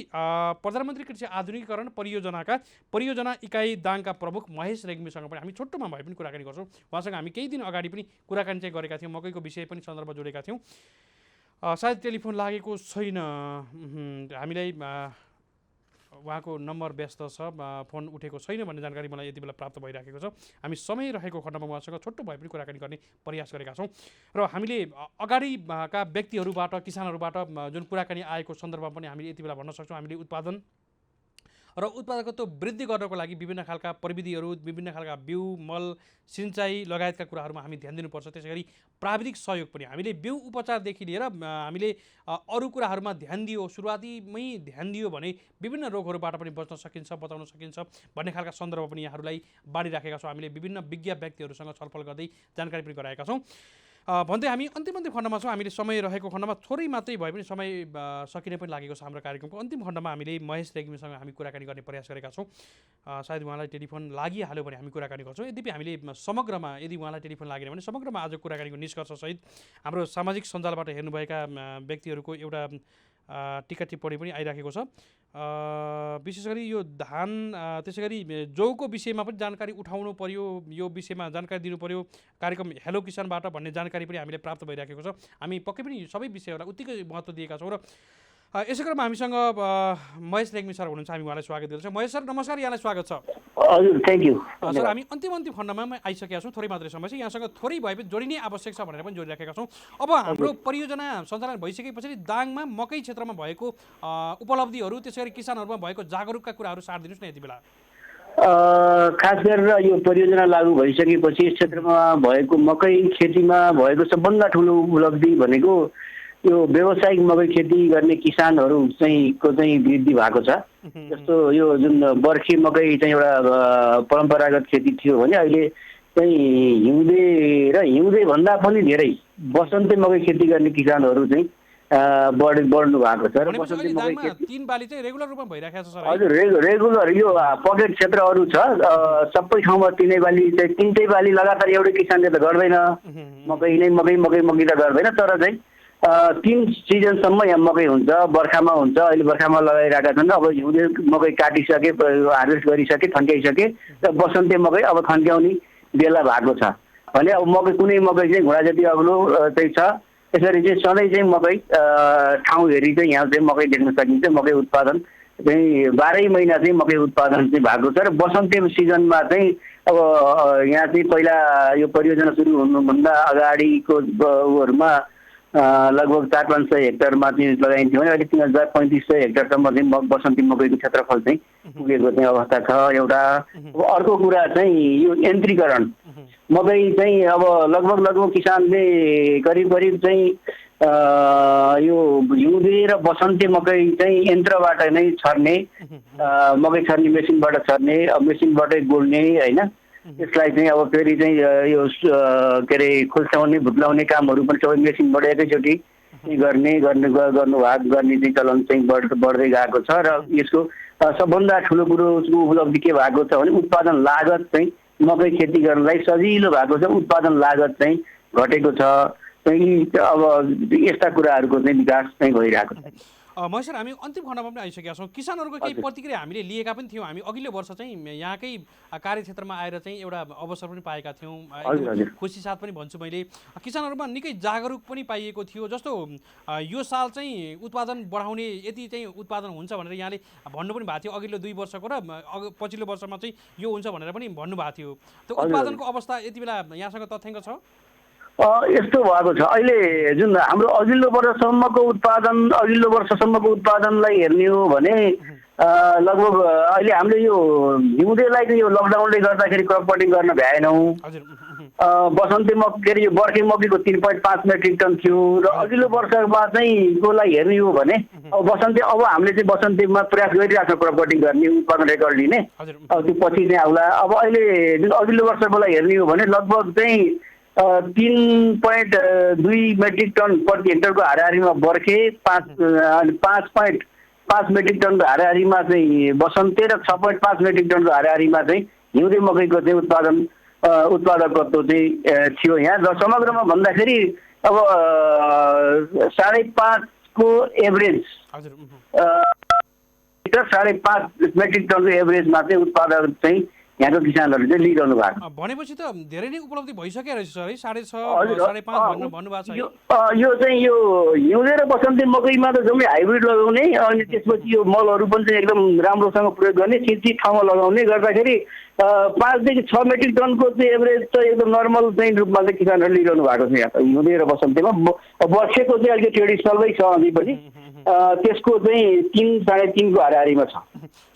प्रधानमन्त्री कृषि आधुनिकीकरण परियोजना इकाइ दाङका प्रमुख महेश रेग्मीसँग पनि हामी छोटोमा भए पनि कुराकानी गर्छौँ। उहाँसँग हामी केही दिन अगाडि पनि कुराकानी चाहिँ गरेका थियौँ, मकैको विषय पनि सन्दर्भ जोडेका थियौँ। सायद टेलिफोन लागेको छैन, हामीलाई उहाँको नम्बर व्यस्त छ, फोन उठेको छैन भन्ने जानकारी मलाई यति बेला प्राप्त भइराखेको छ। हामी समय रहेको खण्डमा उहाँसँग छोटो भए पनि कुराकानी गर्ने प्रयास गरेका छौँ र हामीले अगाडिका व्यक्तिहरूबाट, किसानहरूबाट जुन कुराकानी आएको सन्दर्भमा पनि हामीले यति बेला भन्न सक्छौँ। हामीले उत्पादन र उत्पादकत्व वृद्धि गर्नको लागि विभिन्न खालका प्रविधिहरू, विभिन्न खालका बिउ, मल, सिँचाइ लगायतका कुराहरूमा हामी ध्यान दिनुपर्छ। त्यसै गरी प्राविधिक सहयोग पनि हामीले बिउ उपचारदेखि लिएर हामीले अरू कुराहरूमा ध्यान दियो, सुरुवातीमै ध्यान दियो भने विभिन्न रोगहरूबाट पनि बच्न सकिन्छ, बचाउन सकिन्छ भन्ने खालका सन्दर्भ पनि यहाँहरूलाई बाँडिराखेका छौँ। हामीले विभिन्न विज्ञ व्यक्तिहरूसँग छलफल गर्दै जानकारी पनि गराएका छौँ। भन्दै हामी अन्तिम खण्डमा छौँ। हामीले समय रहेको खण्डमा थोरै मात्रै भए पनि समय सकिने पनि लागेको छ हाम्रो कार्यक्रमको अन्तिम खण्डमा हामीले महेश रेग्मीसँग हामी कुराकानी गर्ने प्रयास गरेका छौँ। सायद उहाँलाई टेलिफोन लागिहाल्यो भने हामी कुराकानी गर्छौँ। यद्यपि हामीले समग्रमा यदि उहाँलाई टेलिफोन लागेन भने समग्रमा आज कुराकानीको निष्कर्षसहित हाम्रो सामाजिक सञ्जालबाट हेर्नुभएका व्यक्तिहरूको एउटा टिका टिप्पणी पनि आइराखेको छ। विशेष गरी यो धान, त्यसै गरी जौको विषयमा पनि जानकारी उठाउनु पर्यो, यो विषयमा जानकारी दिनु पर्यो कार्यक्रम हेलो किसानबाट भन्ने जानकारी पनि हामीले प्राप्त भइराखेको छ। हामी पक्कै पनि सबै विषयहरूलाई उत्तिकै महत्त्व दिएका छौँ र यसै क्रममा हामीसँग महेश रेग्मी सर हुनुहुन्छ, हामी उहाँलाई स्वागत गर्छौँ। महेश सर नमस्कार, यहाँलाई स्वागत छ। हजुर, थ्याङ्क यू सर। हामी अन्तिम खण्डमा आइसकेका छौँ, थोरै मात्रै समय छ, यहाँसँग थोरै भए पनि जोडिने आवश्यक छ भनेर पनि जोडिराखेका छौँ। अब हाम्रो परियोजना सञ्चालन भइसकेपछि दाङमा मकै क्षेत्रमा भएको उपलब्धिहरू, त्यसै गरी किसानहरूमा भएको जागरुकका कुराहरू सार दिनुहोस् न यति बेला। खास गरेर यो परियोजना लागू भइसकेपछि यस क्षेत्रमा भएको मकै खेतीमा भएको सबभन्दा ठुलो उपलब्धि भनेको यो व्यावसायिक मकै खेती गर्ने किसानहरू चाहिँ वृद्धि भएको छ। जस्तो यो जुन बर्खे मकै चाहिँ एउटा परम्परागत खेती थियो भने अहिले चाहिँ हिउँदे भन्दा पनि धेरै बसन्ते मकै खेती गर्ने किसानहरू चाहिँ बढ्नु भएको छ र बसन्ते मकै खेती 3 बाली चाहिँ रेगुलर रूपमा भइराखेको छ सर। हजुर, रेगुलर यो पकेट क्षेत्रहरू छ, सबै ठाउँमा तिनटै बाली लगातार एउटै किसानले त गर्दैन, मकै त गर्दैन, तर चाहिँ 3 सिजनसम्म यहाँ मकै हुन्छ। बर्खामा हुन्छ, अहिले बर्खामा लगाइरहेका छन्, अब हिउँदे मकै काटिसके, हार्भेस्ट गरिसके, थन्क्याइसके र बसन्ते मकै अब थन्क्याउने बेला भएको छ भने अब कुनै मकै चाहिँ घोडा जति अग्लो चाहिँ छ। यसरी चाहिँ सधैँ चाहिँ मकै ठाउँ हेरी चाहिँ यहाँ चाहिँ मकै देख्न सकिन्छ। मकै उत्पादन चाहिँ 12 महिना चाहिँ मकै उत्पादन चाहिँ भएको छ र बसन्ते सिजनमा चाहिँ अब यहाँ चाहिँ पहिला यो परियोजना सुरु हुनुभन्दा अगाडिको उहरूमा लगभग 400-500 हेक्टरमा चाहिँ लगाइन्थ्यो भने अहिले 3500 हेक्टरसम्म चाहिँ बसन्ती मकैको क्षेत्रफल चाहिँ पुगेको चाहिँ अवस्था छ एउटा। अर्को कुरा चाहिँ यो यन्त्रीकरण मकै चाहिँ अब लगभग किसानले करिब चाहिँ यो हिउँदे र बसन्ते मकै चाहिँ यन्त्रबाट नै छर्ने, मकै छर्ने मेसिनबाट छर्ने, मेसिनबाटै गोड्ने होइन। यसलाई चाहिँ अब फेरि चाहिँ यो के अरे खुल्साउने भुत्लाउने कामहरू पनि सबै मेसिनबाट एकैचोटि गर्ने चाहिँ चलन चाहिँ बढ्दै गएको छ। र यसको सबभन्दा ठुलो कुरोको उपलब्धि के भएको छ भने उत्पादन लागत चाहिँ मकै खेती गर्नलाई सजिलो भएको छ, उत्पादन लागत चाहिँ घटेको छ। अब यस्ता कुराहरूको चाहिँ विकास चाहिँ भइरहेको छ। महेश सर, हामी अन्तिम खण्डमा पनि आइसकेका छौँ। किसानहरूको केही प्रतिक्रिया हामीले लिएका पनि थियौँ। हामी अघिल्लो वर्ष चाहिँ यहाँकै कार्यक्षेत्रमा आएर चाहिँ एउटा अवसर पनि पाएका थियौँ। खुसी साथ पनि भन्छु मैले, किसानहरूमा निकै जागरुक पनि पाइएको थियो। जस्तो यो साल चाहिँ उत्पादन बढाउने, यति चाहिँ उत्पादन हुन्छ भनेर यहाँले भन्नु पनि भएको थियो अघिल्लो 2 वर्षको, र पछिल्लो वर्षमा चाहिँ यो हुन्छ भनेर पनि भन्नुभएको थियो। त्यो उत्पादनको अवस्था यति बेला यहाँसँग तथ्याङ्क छ? यस्तो भएको छ, अहिले जुन हाम्रो अघिल्लो वर्षसम्मको उत्पादनलाई हेर्ने हो भने लगभग अहिले हामीले यो हिउँदेलाई चाहिँ यो लकडाउनले गर्दाखेरि क्रप कटिङ गर्न भ्याएनौँ। हजुर बसन्ती मकै के अरे यो बर्खे मकैको 3.5 मेट्रिक टन थियो र अघिल्लो वर्षमा चाहिँ कोलाई हेर्ने हो भने अब बसन्ती अब हामीले चाहिँ बसन्तीमा प्रयास गरिरहेको छ क्रप कटिङ गर्ने उत्पादन रेकर्ड लिने। हजुर अब त्यो पछि चाहिँ आउला। अब अहिले जुन अघिल्लो वर्षकोलाई हेर्ने हो भने लगभग चाहिँ 3.2 मेट्रिक टन प्रति हेक्टरको हाराहारीमा बर्खे 5.5 मेट्रिक टनको हाराहारीमा चाहिँ बसन्ते र 6.5 मेट्रिक टनको हाराहारीमा चाहिँ हिउँदे मकैको चाहिँ उत्पादकत्व चाहिँ थियो यहाँ। र समग्रमा भन्दाखेरि अब 5.5 को एभरेज 5.5 मेट्रिक टनको एभरेजमा चाहिँ उत्पादक चाहिँ यहाँको किसानहरूले चाहिँ लिइरहनु भएको। भनेपछि त धेरै नै उपलब्धि भइसक्यो रहेछ सर है 6.5 5.5 भन्नुभएको छ। यो चाहिँ यो हिउँदे र बसन्ती मकैमा त जम्मै हाइब्रिड लगाउने अनि त्यसपछि यो मलहरू पनि चाहिँ एकदम राम्रोसँग प्रयोग गर्ने चिन्चित ठाउँमा लगाउने गर्दाखेरि 5 देखि 6 मेट्रिक टनको चाहिँ एभरेज त एकदम नर्मल चाहिँ रूपमा चाहिँ किसानहरूले लिइरहनु भएको छ यहाँ हिउँदे र बसन्तीमा। वर्षेको चाहिँ अलिकति ट्रेडिसनलै छ अनि पनि त्यसको चाहिँ 3.5 को हाराहारीमा छ।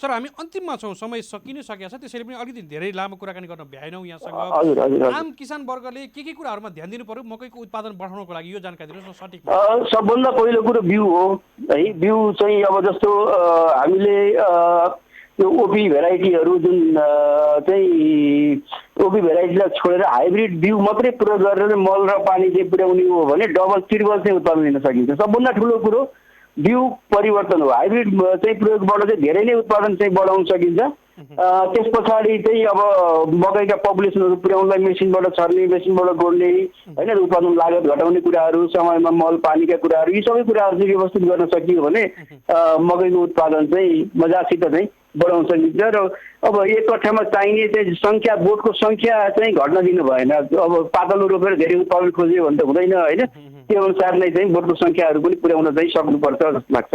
सर हामी अन्तिममा छौँ, समय सकिनै सकेको छ, त्यसैले पनि अलिकति धेरै लामो कुराकानी गर्न भ्याएनौँ यहाँसँग। आम किसान वर्गले के कुराहरूमा ध्यान दिनु पर्यो मकैको उत्पादन बढाउनको लागि यो जानकारी दिनुहोस् न सठिक। सबभन्दा पहिलो कुरो बिउ हो है। बिउ चाहिँ अब जस्तो हामीले यो ओपी भेराइटीहरू जुन चाहिँ ओपी भेराइटीलाई छोडेर हाइब्रिड बिउ मात्रै प्रयोग गरेर मल र पानी चाहिँ पुर्याउने हो भने डबल ट्रिपल चाहिँ उत्पादन दिन सकिन्छ। सबभन्दा ठुलो कुरो बिउ परिवर्तन हो। हाइब्रिड चाहिँ प्रयोगबाट चाहिँ धेरै नै उत्पादन चाहिँ बढाउन सकिन्छ। त्यस पछाडि चाहिँ अब मकैका पपुलेसनहरू पुर्याउनलाई मेसिनबाट छर्ने मेसिनबाट गोड्ने होइन उत्पादन लागत घटाउने कुराहरू समयमा मल पानीका कुराहरू यी सबै कुराहरू चाहिँ व्यवस्थित गर्न सकियो भने मकैको उत्पादन चाहिँ मजासित चाहिँ बढाउन सकिन्छ। र अब एक कट्ठामा चाहिने चाहिँ सङ्ख्या बोटको सङ्ख्या चाहिँ घट्न दिनु भएन। अब पातलो रोपेर धेरै उत्पादन खोज्यो भने त हुँदैन होइन। त्यो अनुसार नै चाहिँ बोटको सङ्ख्याहरू पनि पुर्याउन चाहिँ सक्नुपर्छ जस्तो लाग्छ।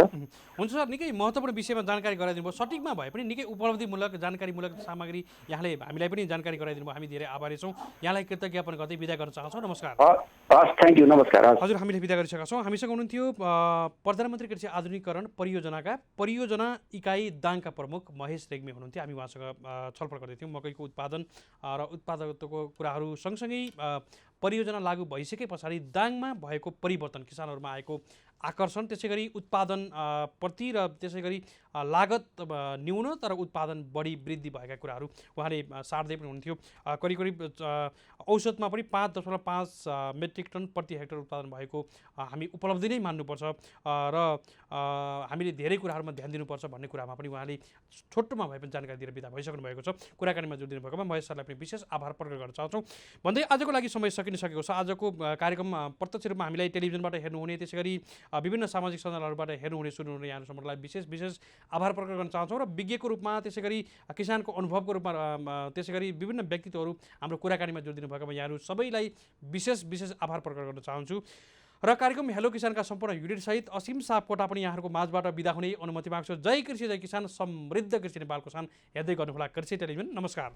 हुन्छ सर, निकै महत्त्वपूर्ण विषयमा जानकारी गराइदिनु भयो। सठिकमा भए पनि निकै उपलब्धिमूलक जानकारीमूलक सामग्री यहाँले हामीलाई पनि जानकारी गराइदिनु भयो। हामी धेरै आभारी छौँ। यहाँलाई कृतज्ञ ज्ञापन गर्दै बिदा गर्न चाहन्छौँ। नमस्कार। हस्, थ्याङ्क यू, नमस्कार। हजुर, हामीले बिदा गरिसकेका छौँ। हामीसँग हुनुहुन्थ्यो प्रधानमन्त्री कृषि आधुनिकीकरण परियोजनाका परियोजना इकाइ दाङका प्रमुख महेश रेग्मी हुनुहुन्थ्यो। हामी उहाँसँग छलफल गर्दै थियौँ मकैको उत्पादन र उत्पादकत्वको कुराहरू सँगसँगै परियोजना लागू भइसके पछाडि दाङमा भएको परिवर्तन, किसानहरूमा आएको आकर्षण, त्यसै गरी उत्पादन प्रति र त्यसै गरी लागत न्यून तर उत्पादन बढी वृद्धि भएका कुराहरू उहाँले सार्दै पनि हुन्थ्यो। करिब औसतमा पनि 5.5 मेट्रिक टन प्रति हेक्टर उत्पादन भएको हामी उपलब्धि नै मान्नुपर्छ र हामीले धेरै कुराहरूमा ध्यान दिनुपर्छ भन्ने कुरामा पनि उहाँले छोटोमा भए पनि जानकारी दिएर बिदा भइसक्नु भएको छ। कुराकानीमा जोडिदिनु भएकोमा महेश सरलाई पनि विशेष आभार प्रकट गर्न चाहन्छौँ भन्दै आजको लागि समय सकिसकेको छ। आजको कार्यक्रम प्रत्यक्ष रूपमा हामीलाई टेलिभिजनबाट हेर्नुहुने त्यसै गरी विभिन्न सामाजिक सञ्जालहरूबाट हेर्नुहुने सुन्नुहुने यहाँ सम्पूर्णलाई विशेष आभार प्रकट गर्न चाहन्छौँ र विज्ञको रूपमा त्यसै गरी किसानको अनुभवको रूपमा त्यसै गरी विभिन्न व्यक्तित्वहरू हाम्रो कुराकानीमा जोडिदिनु भएकोमा यहाँहरू सबैलाई विशेष आभार प्रकट गर्न चाहन्छु र कार्यक्रम हेलो किसानका सम्पूर्ण युनिटसहित असीम सापकोटा पनि यहाँहरूको माझबाट बिदा हुने अनुमति माग्छु। जय कृषि जय किसान, समृद्ध कृषि नेपालको सान हेर्दै गर्नुहोला कृषि टेलिभिजन। नमस्कार।